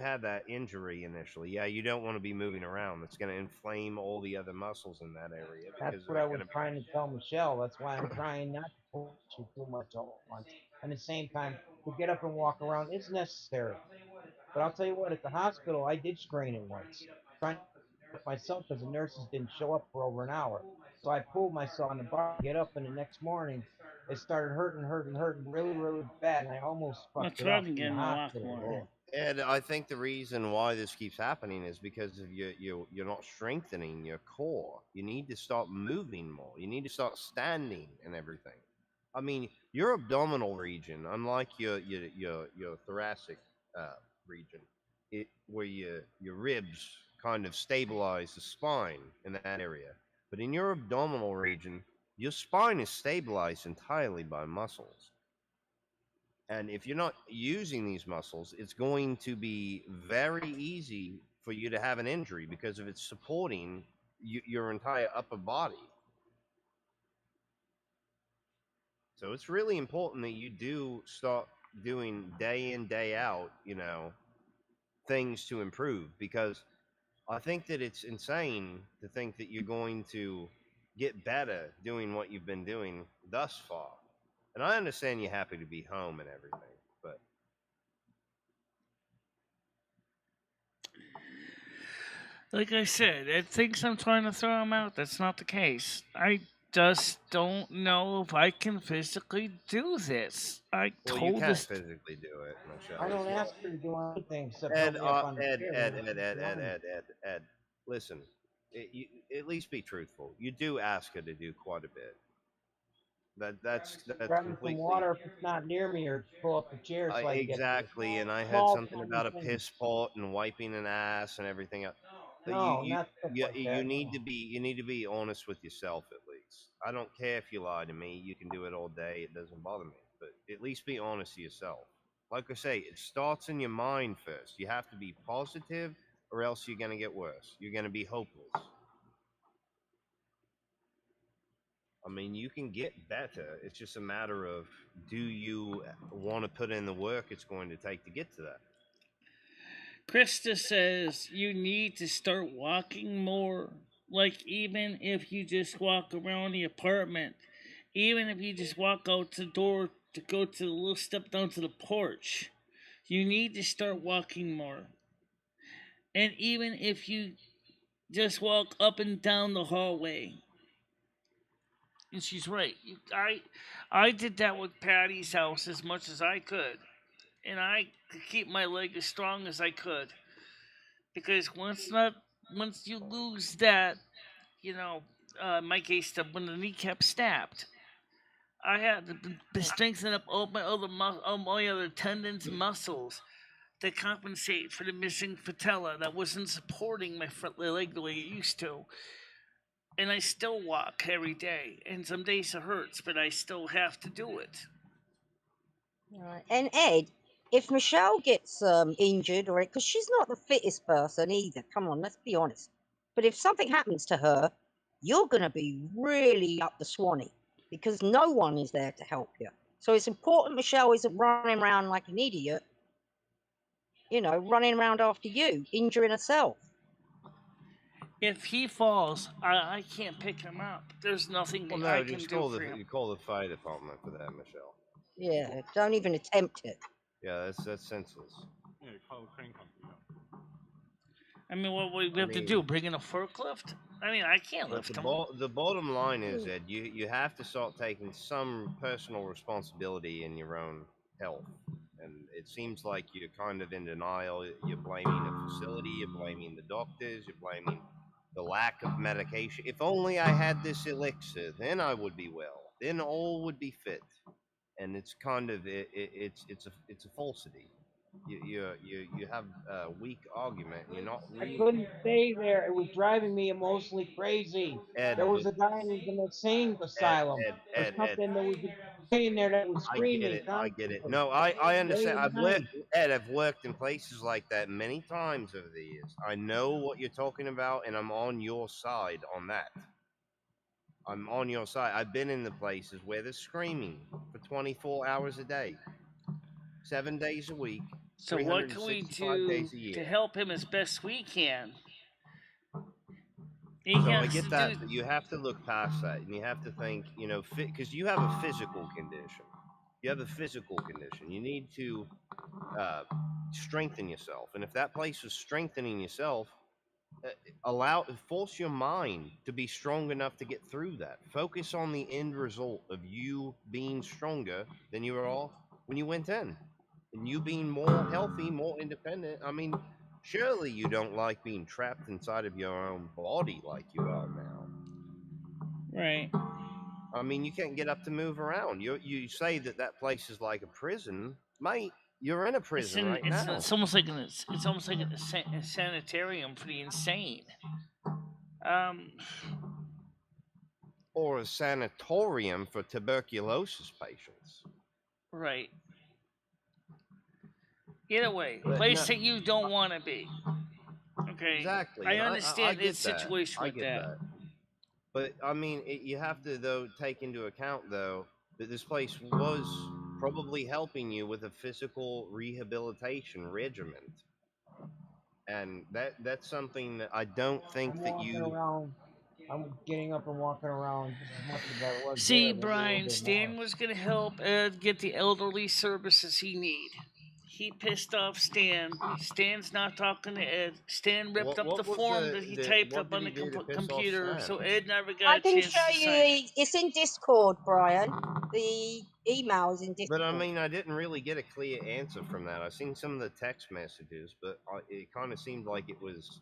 have that injury initially, yeah, you don't want to be moving around. It's going to inflame all the other muscles in that area. That's what I was trying to tell Michelle. That's why I'm trying not to push you too much all at once. And at the same time, to get up and walk around is necessary. But I'll tell you what, at the hospital, I did strain it once. Trying to myself because the nurses didn't show up for over an hour. So I pulled myself on the bar, get up, and the next morning, it started hurting really, really bad. And I almost fucked it up in the hospital. And I think the reason why this keeps happening is because of you're not strengthening your core. You need to start moving more. You need to start standing and everything. I mean, your abdominal region, unlike your thoracic region, where your ribs kind of stabilize the spine in that area. But in your abdominal region, your spine is stabilized entirely by muscles. And if you're not using these muscles, it's going to be very easy for you to have an injury because of it's supporting your entire upper body. So it's really important that you do start doing day in, day out, things to improve, because I think that it's insane to think that you're going to get better doing what you've been doing thus far. And I understand you're happy to be home and everything, but like I said, it thinks I'm trying to throw him out. That's not the case. I just don't know if I can physically do this. I well, you told can't this. physically do it, I Michelle. don't ask her to do anything except Ed, help me up on the Ed, stairs. Ed, when Ed, Ed, she's Ed, flying. Ed, listen, you, at least be truthful. You do ask her to do quite a bit. That's Grab me some completely water if it's not near me, or pull up a chair so I can get to exactly. And I had small something tiny about a things. piss pot and wiping an ass and everything else. But No, not stuff like you that. need no. to be honest with yourself at least. I don't care if you lie to me. You can do it all day. It doesn't bother me. But at least be honest to yourself. Like I say, it starts in your mind first. You have to be positive, or else you're gonna get worse. You're gonna be hopeless. I mean, you can get better. It's just a matter of, do you want to put in the work it's going to take to get to that? Krista says you need to start walking more. Like, even if you just walk around the apartment, even if you just walk out the door to go to the little step down to the porch, you need to start walking more. And even if you just walk up and down the hallway. And she's right. I did that with Patty's house as much as I could. And I could keep my leg as strong as I could. Because once you lose that, in my case, when the kneecap snapped, I had to strengthen up all my other tendons and muscles to compensate for the missing patella that wasn't supporting my front leg the way it used to. And I still walk every day, and some days it hurts, but I still have to do it. Right. And Ed, if Michelle gets injured, or because she's not the fittest person either, come on, let's be honest. But if something happens to her, you're going to be really up the swanny because no one is there to help you. So it's important Michelle isn't running around like an idiot, running around after you, injuring herself. If he falls, I can't pick him up. There's nothing I can do for him. You call the fire department for that, Michelle. Yeah, don't even attempt it. Yeah, that's senseless. Yeah, call the crane company. I mean, what we have to do? Bring in a forklift? I mean, I can't lift him. The bottom line is, Ed, you have to start taking some personal responsibility in your own health. And it seems like you're kind of in denial. You're blaming a facility. You're blaming the doctors. You're blaming the lack of medication. If only I had this elixir, then I would be well. Then all would be fit. And it's kind of it's a falsity. You have a weak argument. You're not. I couldn't stay there. It was driving me emotionally crazy. Ed, there was a guy in the insane asylum or something. There was a guy in there that was screaming. I get it. No, I understand. I've worked in places like that many times over the years. I know what you're talking about, and I'm on your side on that. I'm on your side. I've been in the places where they're screaming for 24 hours a day, 7 days a week. So what can we do to help him as best we can? I get that, but you have to look past that, and you have to think, because you have a physical condition. You have a physical condition. You need to strengthen yourself, and if that place is strengthening yourself, force your mind to be strong enough to get through that. Focus on the end result of you being stronger than you were when you went in, and you being more healthy, more independent. I mean, surely you don't like being trapped inside of your own body like you are now. Right. I mean, you can't get up to move around. You say that place is like a prison, mate. You're in a prison right now. It's almost like a sanitarium for the insane. Or a sanatorium for tuberculosis patients. Right. Either way, a place that you don't want to be. Okay. Exactly. I understand his situation with that. But I mean, you have to take into account though that this place was probably helping you with a physical rehabilitation regimen. And that's something that I don't think I'm that walking you. around. I'm getting up and walking around just as much as I was See, there, maybe a little Brian, bit more. Stan was going to help Ed get the elderly services he need. He pissed off Stan. Stan's not talking to Ed. Stan ripped up the What was form that he typed what up did on he the do to piss off computer, Stan? so Ed never got I a can chance show to you sign it. it's in Discord, Brian. The email is in Discord. But I mean, I didn't really get a clear answer from that. I seen some of the text messages, but it kind of seemed like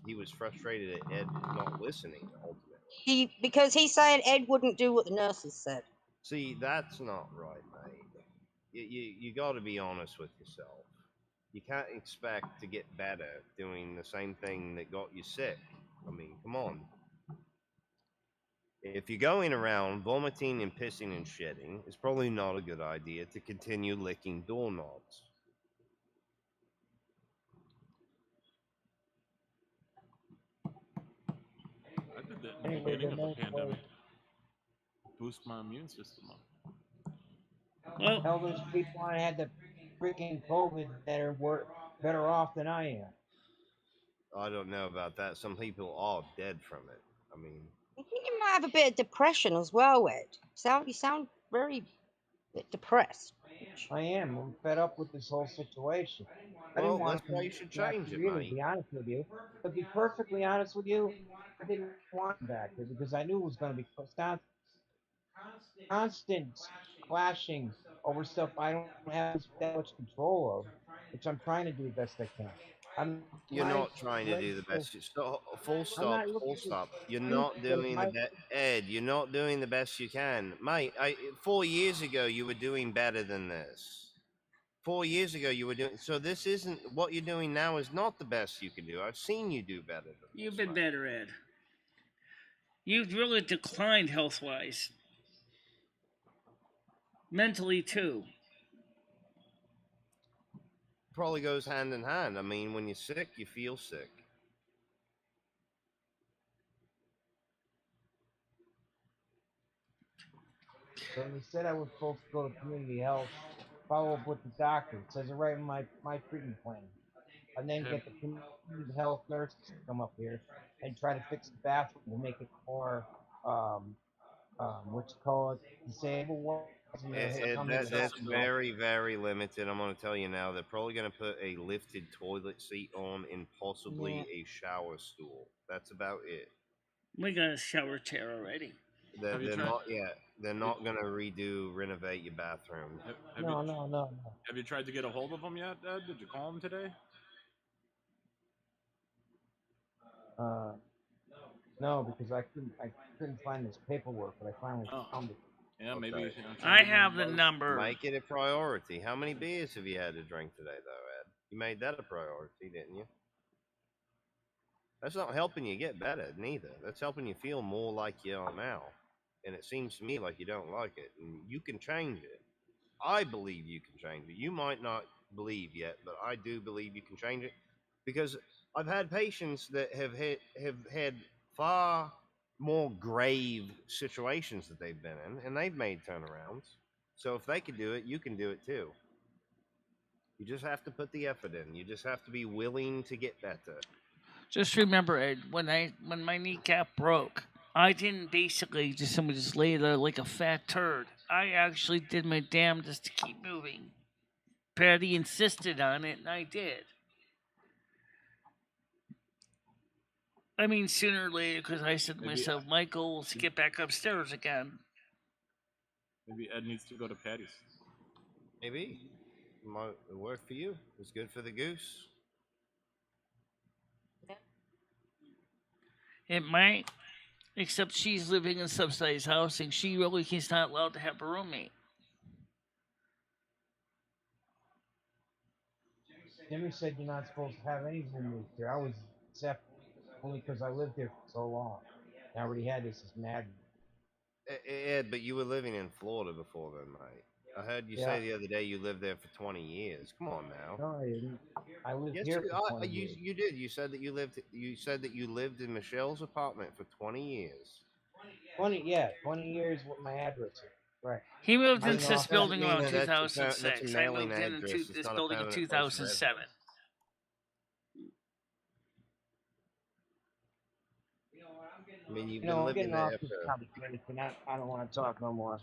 he was frustrated at Ed not listening ultimately. Because he's saying Ed wouldn't do what the nurses said. See, that's not right, mate. You got to be honest with yourself. You can't expect to get better doing the same thing that got you sick. I mean, come on. If you're going around vomiting and pissing and shitting, it's probably not a good idea to continue licking doorknobs. I did that in the Anyway, beginning the of the main pandemic. Boost my immune system up. Well, All those people I had the freaking COVID that are better off than I am. I don't know about that. Some people are dead from it. I mean, I think you might have a bit of depression as well, Ed. You sound very depressed. I am. I'm fed up with this whole situation. I didn't well, want that's to why come you should back change to it, really mate. be honest with you. But to be perfectly honest with you, I didn't want him back there because I knew it was going to be constant clashing over stuff I don't have that much control of, which I'm trying to do the best I can. You're My not trying to do legs the still, best. So, full I'm stop. not Full looking for stop. You're excuses, not but if doing the my best, Ed. You're not doing the best you can, mate. 4 years ago, you were doing better than this. 4 years ago, you were doing. So this isn't what you're doing now. Is not the best you can do. I've seen you do better than you've this, been mate. better, Ed. You've really declined health-wise. Mentally, too. Probably goes hand in hand. I mean, when you're sick, you feel sick. So they said I was supposed to go to community health, follow up with the doctor. It says it right in my treatment plan. And then get the community health nurse to come up here and try to fix the bathroom to make it more, what you call it, disabled. That's very, very limited. I'm going to tell you now. They're probably going to put a lifted toilet seat on and possibly a shower stool. That's about it. We got a shower chair already. They're not yet. They're not going to renovate your bathroom. No. Have you tried to get a hold of them yet, Ed? Did you call them today? No, because I couldn't find this paperwork, but I finally found it. Yeah, maybe. I have the number. Make it a priority. How many beers have you had to drink today, though, Ed? You made that a priority, didn't you? That's not helping you get better, neither. That's helping you feel more like you are now. And it seems to me like you don't like it. And you can change it. I believe you can change it. You might not believe yet, but I do believe you can change it. Because I've had patients that have had far more grave situations that they've been in, and they've made turnarounds. So if they can do it, you can do it too. You just have to put the effort in. You just have to be willing to get better. Just remember, Ed, when my kneecap broke, I didn't basically just lay there like a fat turd. I actually did my damnedest to keep moving. Patty insisted on it, and I did. I mean, sooner or later, because I said to myself, Michael, let's get back upstairs again. Maybe Ed needs to go to Patty's. Maybe. It might work for you. It's good for the goose. It might, except she's living in subsidized housing. She really is not allowed to have a roommate. Jimmy said you're not supposed to have any roommates here. I was except only because I lived here for so long. I already had this as madness. Ed, but you were living in Florida before then, mate. I heard you say the other day you lived there for 20 years. Come on now. No, I didn't. I lived here for 20 years. You did. You said that you lived in Michelle's apartment for 20 years. 20 years with my address here. Right. He moved I into know. this building around That's a 2006. I mailing moved address. into It's this not a building in permanent place of 2007. I mean, you've You been know, I'm living getting off there this for. conversation. I don't want to talk no more.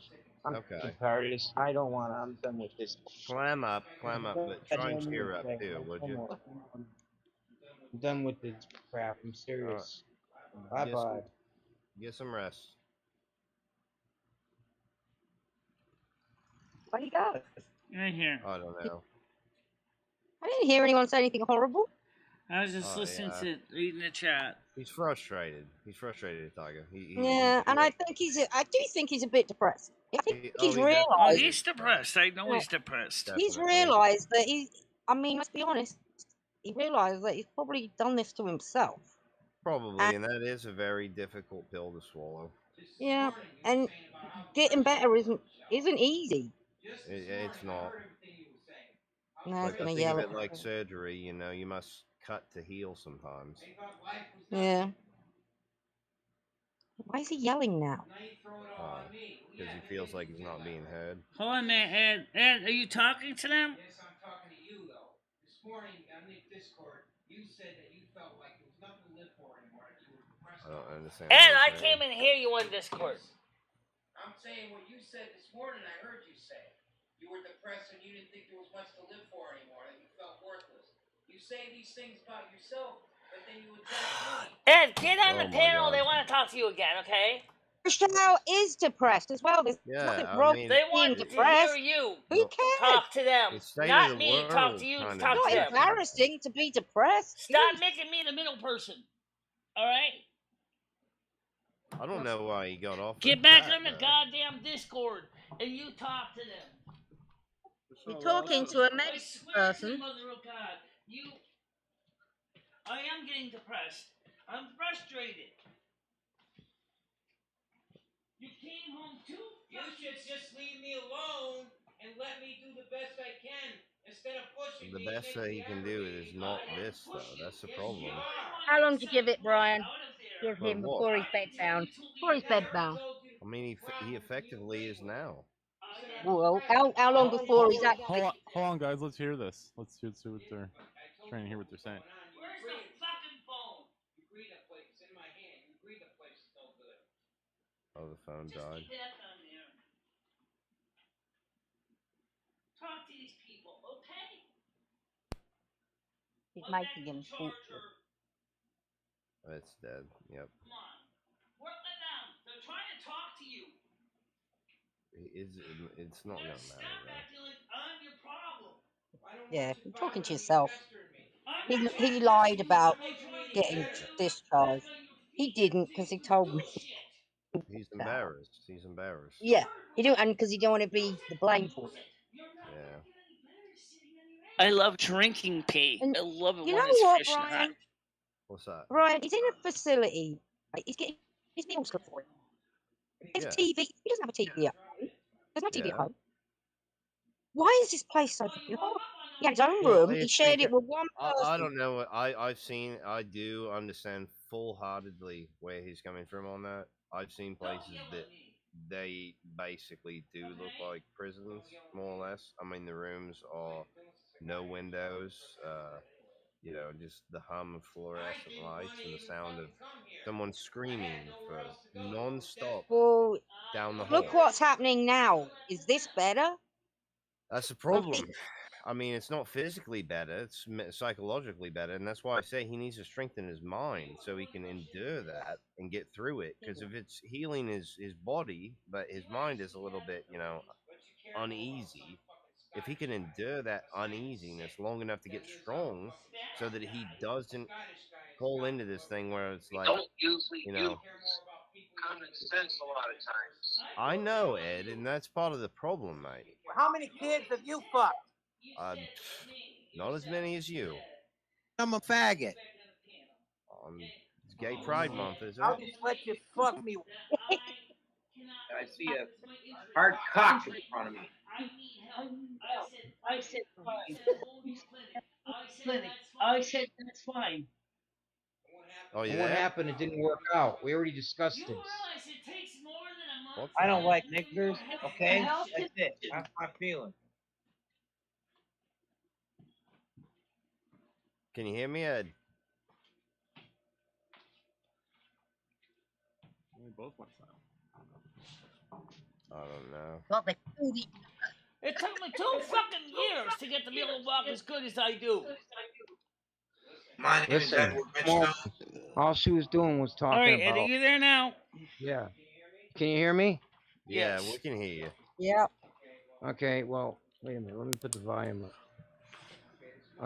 I'm Okay. tired of this. I don't want to. I'm done with this. Climb up, but try and cheer up too, would you? I'm done with this crap. I'm serious. Bye bye. Get some rest. Where'd he go? Right here. I don't know. I didn't hear anyone say anything horrible. I was just listening to reading the chat. He's frustrated. He's frustrated, Tiger. Yeah, and I think I do think he's a bit depressed. I think he's realised. Oh, he's depressed. I know he's depressed. He's realised that I mean, let's be honest. He realised that he's probably done this to himself. Probably, and that is a very difficult pill to swallow. Yeah, and getting better isn't easy. It's not. No, Like, it's gonna think yell of at it like surgery. You know, you must cut to heal sometimes. Yeah. Why is he yelling now? Because he feels like he's not being heard. Hold on, man. Ed, are you talking to them? Yes, I'm talking to you, though. This morning on the Discord, you said that you felt like there was nothing to live for anymore. That you were depressed. I don't understand. Ed, I can't even hear you on Discord. I'm saying what you said this morning, I heard you say. You were depressed and you didn't think there was much to live for anymore, that you felt worthless. You say these things about yourself, but then you attack me. Ed, get on the panel. They want to talk to you again, okay? Michelle is depressed as well. There's nothing wrong with They being want depressed. to hear you. Who cares? Talk to them. State Not of the me. Talk world to you. kind of Talk to It's them. not embarrassing to be depressed. Stop making me the middle person. All right? I don't know why he got off. Get of back that, on the though. goddamn Discord and you talk to them. You're talking to a medical person. Mother of God, I am getting depressed. I'm frustrated. You came home too. You should just leave me alone and let me do the best I can instead of pushing The me. best that he can do is not this, though. That's the problem. How long do you give it, Brian? Give But him what? before he's bedbound. Before he's bedbound. I mean, he effectively is now. Well, how long before he's actually? Hold on, guys. Let's hear this. Let's see what they're trying to hear what they're saying. Where's the fucking phone? You agree that place is in my hand. You agree that place is no good. Oh, the phone died. Get that on there. Talk to these people, okay? He's making him talk. It's dead. Yep. Come on. Work it down. They're trying to talk to you. It's not gonna Stop matter. acting like I'm your problem. Yeah, you're talking to yourself. He lied about getting discharged. He didn't because he told me. He's embarrassed. He's embarrassed. Yeah, he don't, and because he don't want to be the blame for it. Yeah. I love drinking pee. And I love it you when know it's what, fresh and hot. Brian? What's that? Brian, he's in a facility. He's getting his meals cooked for him. There's Yeah. TV. He doesn't have a TV at home. There's no TV at Yeah. home. Why is this place so fucking hot? He had his own Well, room. He it's shared it because- with one person. I don't know. I do understand full-heartedly where he's coming from on that. I've seen places that they basically do look like prisons, more or less. I mean, the rooms are no windows. You know, just the hum of fluorescent lights and the sound of someone screaming for non-stop Well, down the hall. look what's happening now. Is this better? That's the problem. I mean, it's not physically better; it's psychologically better, and that's why I say he needs to strengthen his mind so he can endure that and get through it. Because if it's healing his body, but his mind is a little bit, uneasy. If he can endure that uneasiness long enough to get strong, so that he doesn't fall into this thing where it's like, Don't usually you know. use common sense a lot of times. I know, Ed, and that's part of the problem, mate. How many kids have you fucked? Not as many as you. I'm a faggot. It's Gay Pride Month, isn't I'll it? just let you fuck me. I see a hard cock in front of me. I said fine. I said that's fine. Oh, And yeah. what happened? It didn't work out. We already discussed this. Realize it takes more than a What's I don't that? like niggers. Okay, that's it. That's my feeling. Can you hear me, Ed? We both went silent. I don't know. It took me 2 fucking years to get to be able to walk as good as I do. My name is Listen, Edward more, Mitchell. all she was doing was talking All right, Ed, are about. you there now? Yeah. Can you hear me? Yeah, Yes. we can hear you. Yep. Okay. Well, wait a minute. Let me put the volume up.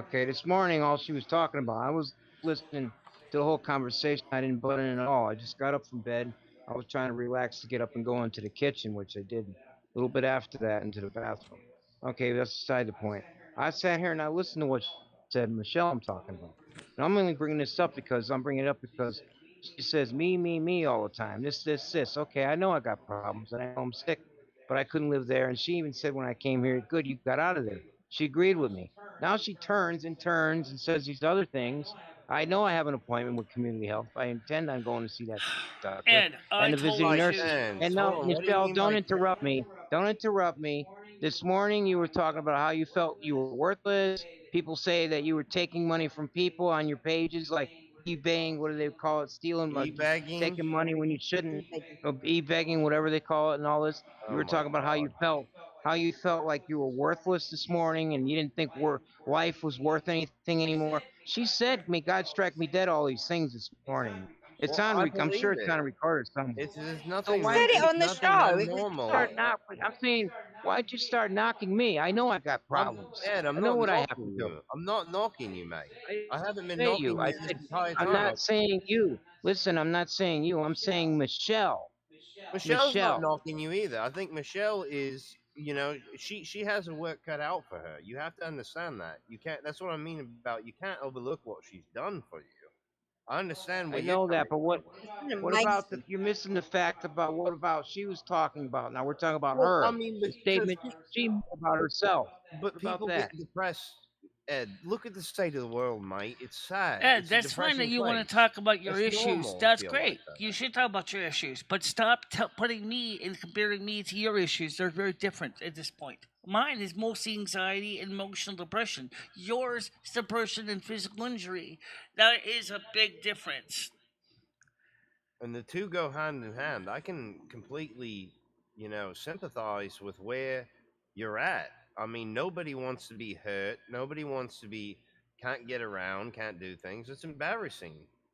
Okay. This morning, all she was talking about, I was listening to the whole conversation. I didn't butt in at all. I just got up from bed. I was trying to relax to get up and go into the kitchen, which I did a little bit after that into the bathroom. Okay, that's beside the point. I sat here and I listened to what she said, Michelle, I'm talking about. And I'm only bringing this up because she says me all the time. This. Okay, I know I got problems and I know I'm sick, but I couldn't live there. And she even said when I came here, good, you got out of there. She agreed with me. Now she turns and says these other things. I know I have an appointment with community health. I intend on going to see that doctor Ed, I and the told visiting you. nurses. Tens. And Hold no, on. What do you Michelle, mean don't by interrupt me. Don't interrupt me. This morning you were talking about how you felt you were worthless. People say that you were taking money from people on your pages, like eBaying, what do they call it, stealing, e-bagging? taking money when you shouldn't, e-begging, whatever they call it, and all this. You Oh were my talking about God. how you felt like you were worthless this morning, and you didn't think life was worth anything anymore. She said, "May God strike me dead." All these things this morning. It's Well, on. I I'm sure believe it's it. on a recorder somewhere. There's So nothing. why Said did it you It's on the nothing show. It was abnormal. start knocking? I'm saying, why'd you start knocking me? I know I got problems. Ed, I'm I know not what I have to knocking do. you. I'm not knocking you, mate. I I haven't been say you. knocking I you this said, entire I'm time. not saying you. Listen, I'm not saying you. I'm saying Michelle. Michelle's not Michelle. knocking you either. I think Michelle is, she has her work cut out for her. You have to understand that. You can't. That's what I mean about you can't overlook what she's done for you. I understand I where you're know coming that, but from. It's been what about amazing. you're missing the fact about what about she was talking about. Now we're talking about Well, I her. mean, The because statement she made about herself. but What about people get that? depressed. Ed, look at the state of the world, mate. It's sad. Ed, It's a that's fine that depressing you want to place. talk about your It's issues. normal to That's feel like great. that. You should talk about your issues, but stop putting me and comparing me to your issues. They're very different at this point. Mine is mostly anxiety and emotional depression. Yours is depression and physical injury. That is a big difference. And the two go hand in hand. I can completely, sympathize with where you're at. I mean, nobody wants to be hurt. Nobody wants to be can't get around, can't do things. It's embarrassing,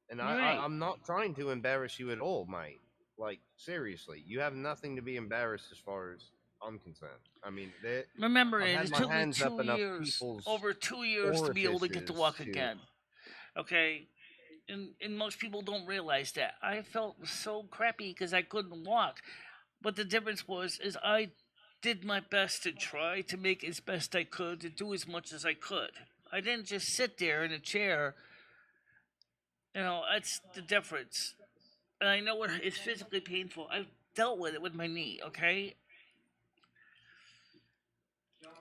and Right. I'm not trying to embarrass you at all, mate. Like seriously, you have nothing to be embarrassed as far as I'm concerned. I mean, Remember, I've Ed, had it my took me hands up 2 enough years, people's over 2 years, to be able to get to orifices walk to. again. Okay? And most people don't realize that. I felt so crappy because I couldn't walk. But the difference is I did my best to try to make as best I could, to do as much as I could. I didn't just sit there in a chair. That's the difference. And I know it's physically painful. I've dealt with it with my knee, okay?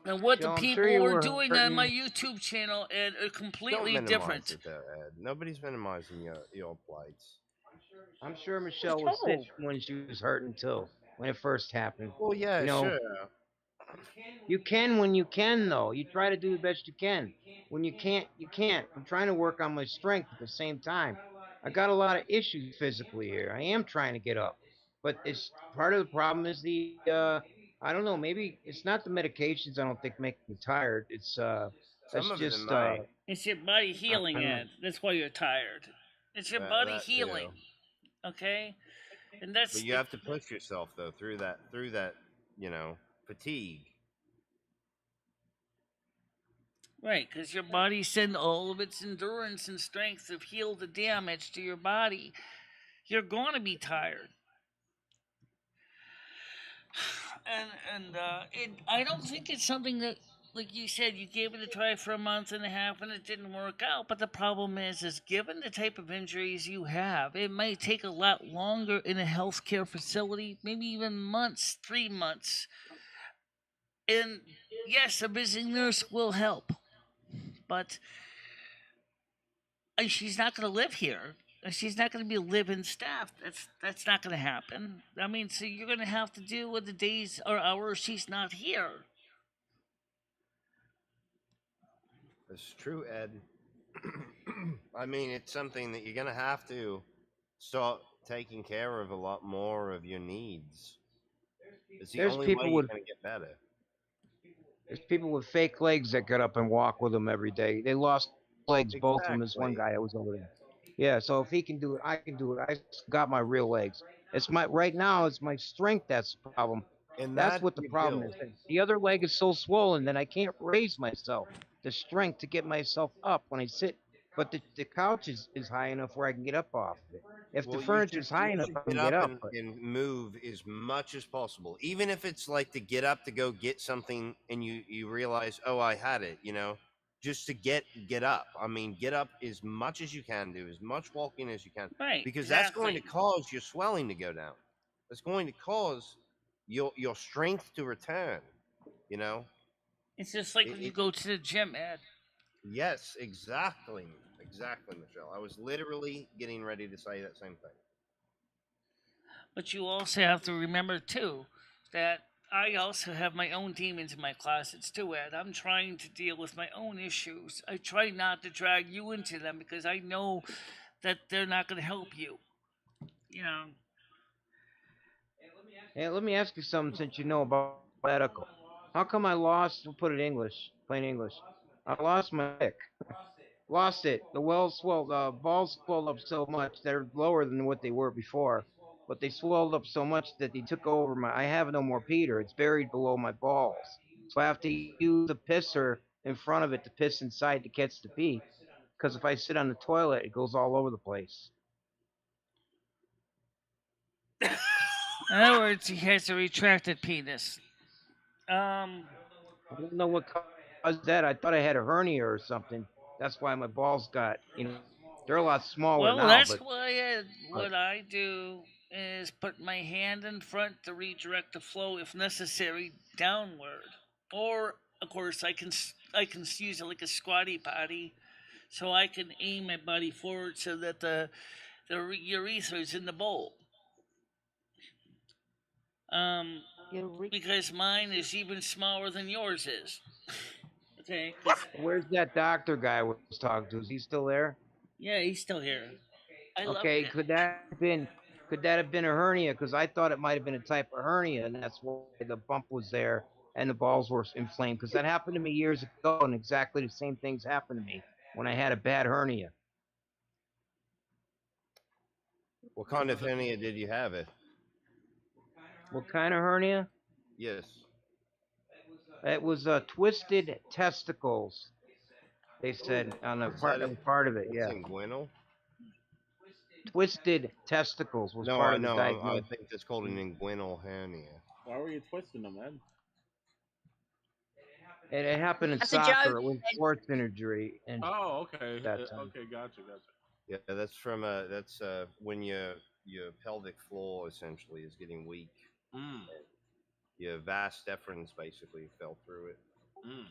And what the Joe, I'm sure you people are were doing on my hurting. YouTube channel are Don't completely minimize different. it, though, Ed. Nobody's minimizing your plights. I'm sure Michelle was stitched when she was hurting too, when it first happened. Well, yeah, sure. You can when you can, though. You try to do the best you can. When you can't, you can't. I'm trying to work on my strength at the same time. I got a lot of issues physically here. I am trying to get up, but it's part of the problem is I don't know. Maybe it's not the medications. I don't think make me tired. It's Some of it just might. It's your body I healing, don't know. Ed. That's why you're tired. It's your body That healing. too. Okay? And that's But you have to push yourself though through that fatigue. right, because your body sends all of its endurance and strength to heal the damage to your body. You're going to be tired. I don't think it's something that, like you said, you gave it a try for a month and a half and it didn't work out. But the problem is given the type of injuries you have, it might take a lot longer in a healthcare facility, maybe even months, 3 months. And yes, a visiting nurse will help, but she's not going to live here. She's not going to be live-in staff. That's not going to happen. I mean, so you're going to have to deal with the days or hours she's not here. It's true, Ed. I mean, it's something that you're gonna have to start taking care of a lot more of your needs. It's the There's only way people you're with gonna get better. there's people with fake legs that get up and walk with them every day. They lost legs, both of them. This one Exactly. guy that was over there. Yeah, so if he can do it, I can do it. I got my real legs. It's my right now. It's my strength that's the problem. And That's that what the you problem build. is. The other leg is so swollen that I can't raise myself. The strength to get myself up when I sit, but the couch is high enough where I can get up off of it. If the Well, furniture's high enough, I get can get up up. But and move as much as possible, even if it's like to get up to go get something, and you realize, oh, I had it, just to get up. I mean, get up as much as you can, do as much walking as you can, Right. because that's Exactly. going to cause your swelling to go down. That's going to cause your strength to return. You know. It's just like when you go to the gym, Ed. Yes, exactly, Michelle. I was literally getting ready to say that same thing. But you also have to remember too that I also have my own demons in my closets too, Ed. I'm trying to deal with my own issues. I try not to drag you into them because I know that they're not going to help you. You know. hey, let me ask you something since you know about medical. How come I lost? We'll put it English, plain English. I lost my dick. Lost it. The balls swelled up so much they're lower than what they were before, but they swelled up so much that they took over my. I have no more Peter. It's buried below my balls, so I have to use a pisser in front of it to piss inside to catch the pee. Because if I sit on the toilet, it goes all over the place. In other words, he has a retracted penis. I don't know what caused that. I thought I had a hernia or something. That's why my balls got, they're a lot smaller Well, now. that's But why what I do is put my hand in front to redirect the flow, if necessary, downward. Or, of course, I can use it like a squatty potty, so I can aim my body forward so that the urethra is in the bowl. Because mine is even smaller than yours is. Okay. Where's that doctor guy I was talking to? Is he still there? Yeah, he's still here. Okay, could that have been a hernia? Because I thought it might have been a type of hernia, and that's why the bump was there and the balls were inflamed. Because that happened to me years ago, and exactly the same things happened to me when I had a bad hernia. What kind of hernia did you have? It? What kind of hernia? Yes. It was twisted testicles. They said on a part of it. Yeah. Inguinal? Twisted testicles was No, part I of the know. diagnosis. I think that's called an inguinal hernia. Why were you twisting them, Ed? It happened in That's a soccer. joke. It was sports injury. And Oh, okay. that time. Okay, gotcha. Yeah, that's from when your pelvic floor essentially is getting weak. Mm. Your vas deferens basically fell through it. Mm.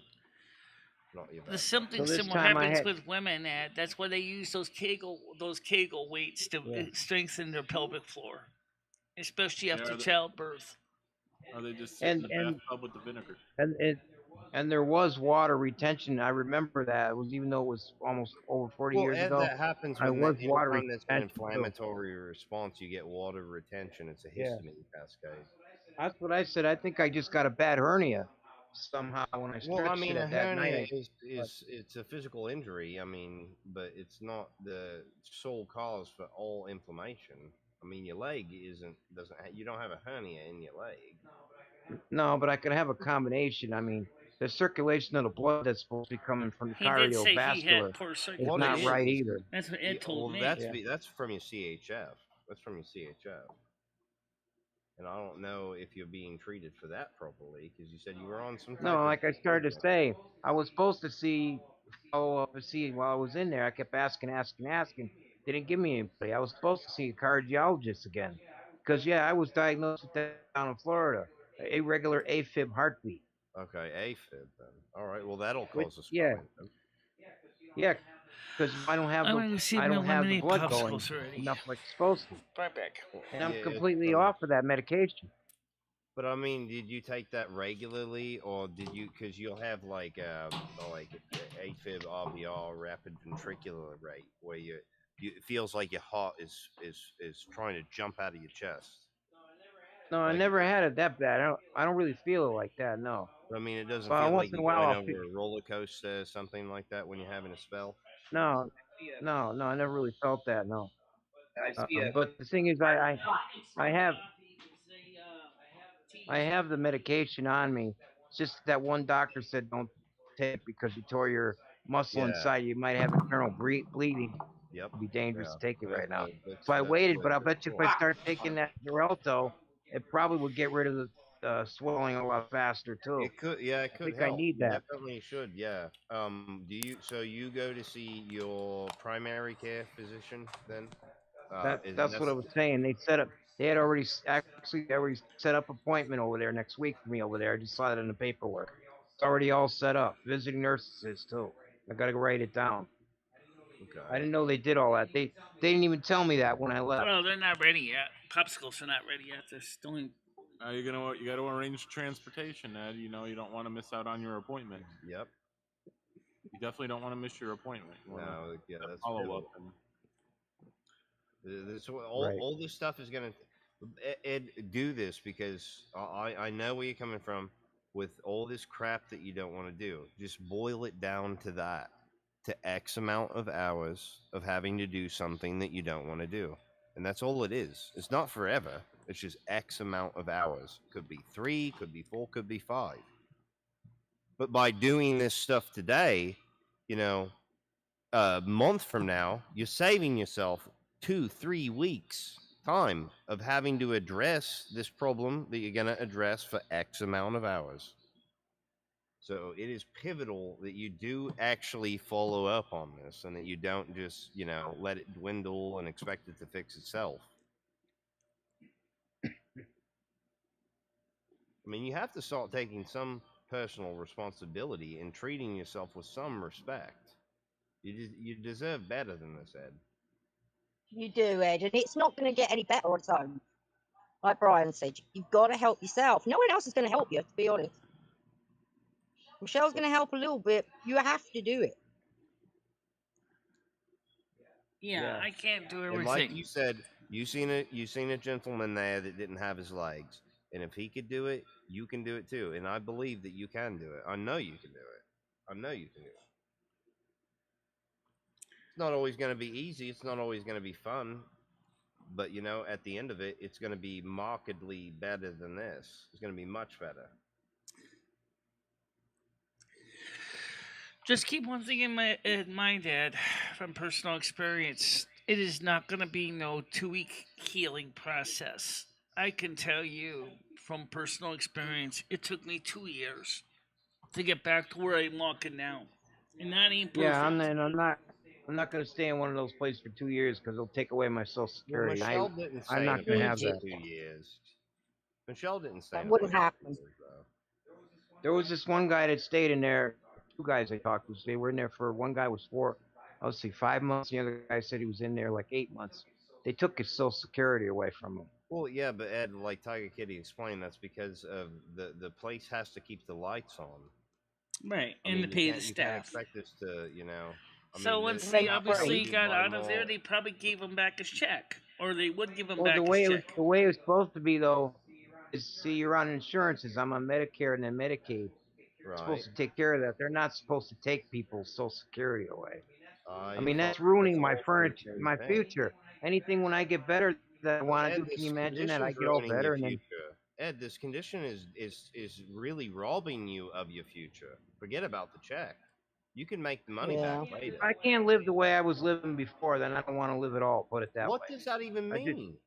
Not your The vas something So this similar time I happens had- with women, Ed. That's why they use those Kegel weights to strengthen their pelvic floor, especially after childbirth. Or they just sit in the bathtub with the vinegar. And there was water retention. I remember that. It was, even though it was almost over 40 years Ed, ago. that happens I when was water anytime there's an retention. inflammatory response, you get water retention. It's a histamine cascade. That's what I said. I think I just got a bad hernia somehow when I Well, stretched I mean, it a at that hernia night. it's a physical injury. I mean, but it's not the sole cause for all inflammation. I mean, your leg you don't have a hernia in your leg. No, but I could have a combination. I mean, the circulation of the blood that's supposed to be coming from the He did say he cardiovascular had poor is circulation. not right either. That's what Ed told me. That's from your CHF. That's from your CHF. And I don't know if you're being treated for that properly because you said you were on some. No, like I started to say, I was supposed to follow up and see while I was in there. I kept asking. They didn't give me anybody. I was supposed to see a cardiologist again. Because, I was diagnosed with that down in Florida. Irregular AFib heartbeat. Okay, AFib then. All right, well, that'll cause a swelling. Yeah. because I don't have I'm the gonna see if I'm gonna the eliminate blood going popsicles already. enough like it's supposed to, Right back. and I'm Yeah, completely off of that medication. But I mean, did you take that regularly, or did you? Because you'll have like AFib RVR, rapid ventricular rate, where it feels like your heart is trying to jump out of your chest. No, I Like, never had it that bad. I don't really feel it like that. No. I mean, it doesn't But feel once like in a you're while, going I'll feel. over a roller coaster or something like that when you're having a spell. No, no, I never really felt that. No. But the thing is, I have the medication on me. It's just that one doctor said don't take it because you tore your muscle Yeah. inside. You might have internal bleeding. Yep. It'd be dangerous to take it right now. That's So I waited, but the I bet you if I start taking that Xarelto, it probably would get rid of the swelling a lot faster too. It could, yeah, it I could think help. I need You that. definitely should, yeah. Do you? So you go to see your primary care physician then? That's what I was saying. They had already set up appointment over there next week for me over there. I just saw it in the paperwork. It's already all set up. Visiting nurses too. I gotta go write it down. Okay. I didn't know they did all that. They didn't even tell me that when I left. Well, they're not ready yet. Popsicles are not ready yet. They're still in. You got to arrange transportation, Ed. You know, you don't want to miss out on your appointment. Yep. You definitely don't want to miss your appointment. You wanna No, yeah, that's follow pivotal. up. All this stuff is gonna Ed, do this because I know where you're coming from with all this crap that you don't want to do. Just boil it down to that, to X amount of hours of having to do something that you don't want to do, and that's all it is. It's not forever. It's just X amount of hours. Could be 3, could be 4, could be 5. But by doing this stuff today, you know, a month from now, you're saving yourself 2-3 weeks time of having to address this problem that you're going to address for X amount of hours. So it is pivotal that you do actually follow up on this and that you don't just, you know, let it dwindle and expect it to fix itself. I mean, you have to start taking some personal responsibility and treating yourself with some respect. You deserve better than this, Ed. You do, Ed, and it's not going to get any better on its own. Like Brian said, you've got to help yourself. No one else is going to help you, to be honest. Michelle's going to help a little bit. You have to do it. Yeah, I can't do everything. And like you said, you seen a gentleman there that didn't have his legs, and if he could do it, you can do it too. And I believe that you can do it. I know you can do it. I know you can do it. It's not always going to be easy. It's not always going to be fun. But, you know, at the end of it, it's going to be markedly better than this. It's going to be much better. Just keep one thing in mind, Dad, from personal experience. It is not going to be no 2-week healing process. I can tell you from personal experience, it took me 2 years to get back to where I'm walking now. And that ain't perfect. Yeah, I'm not going to stay in one of those places for 2 years because they'll take away my Social Security. Well, Michelle didn't stay I'm not in going to a have place that. for 2 years. Michelle didn't stay That in a wouldn't place for happen. 2 years, though. There was this one guy that stayed in there. 2 guys I talked to. They were in there for, one guy was 5 months. The other guy said he was in there like 8 months. They took his Social Security away from him. Well, yeah, but Ed, like Tiger Kitty explained, that's because of the place has to keep the lights on. Right, I and mean, to pay you the can't staff. expect this to, you know. So once they obviously got out of there, they probably gave him back his check, or they would give him back his check. The way it was supposed to be though is, see, you're on insurances. I'm on Medicare and then Medicaid. They're supposed to take care of that. They're not supposed to take people's Social Security away. I mean, that's ruining my future. Anything when I get better that I want to do, can you imagine that? I get all better and then. Ed, this condition is really robbing you of your future. Forget about the check. You can make the money back later. If I can't live the way I was living before, then I don't want to live at all. Put it that way. What does that even mean?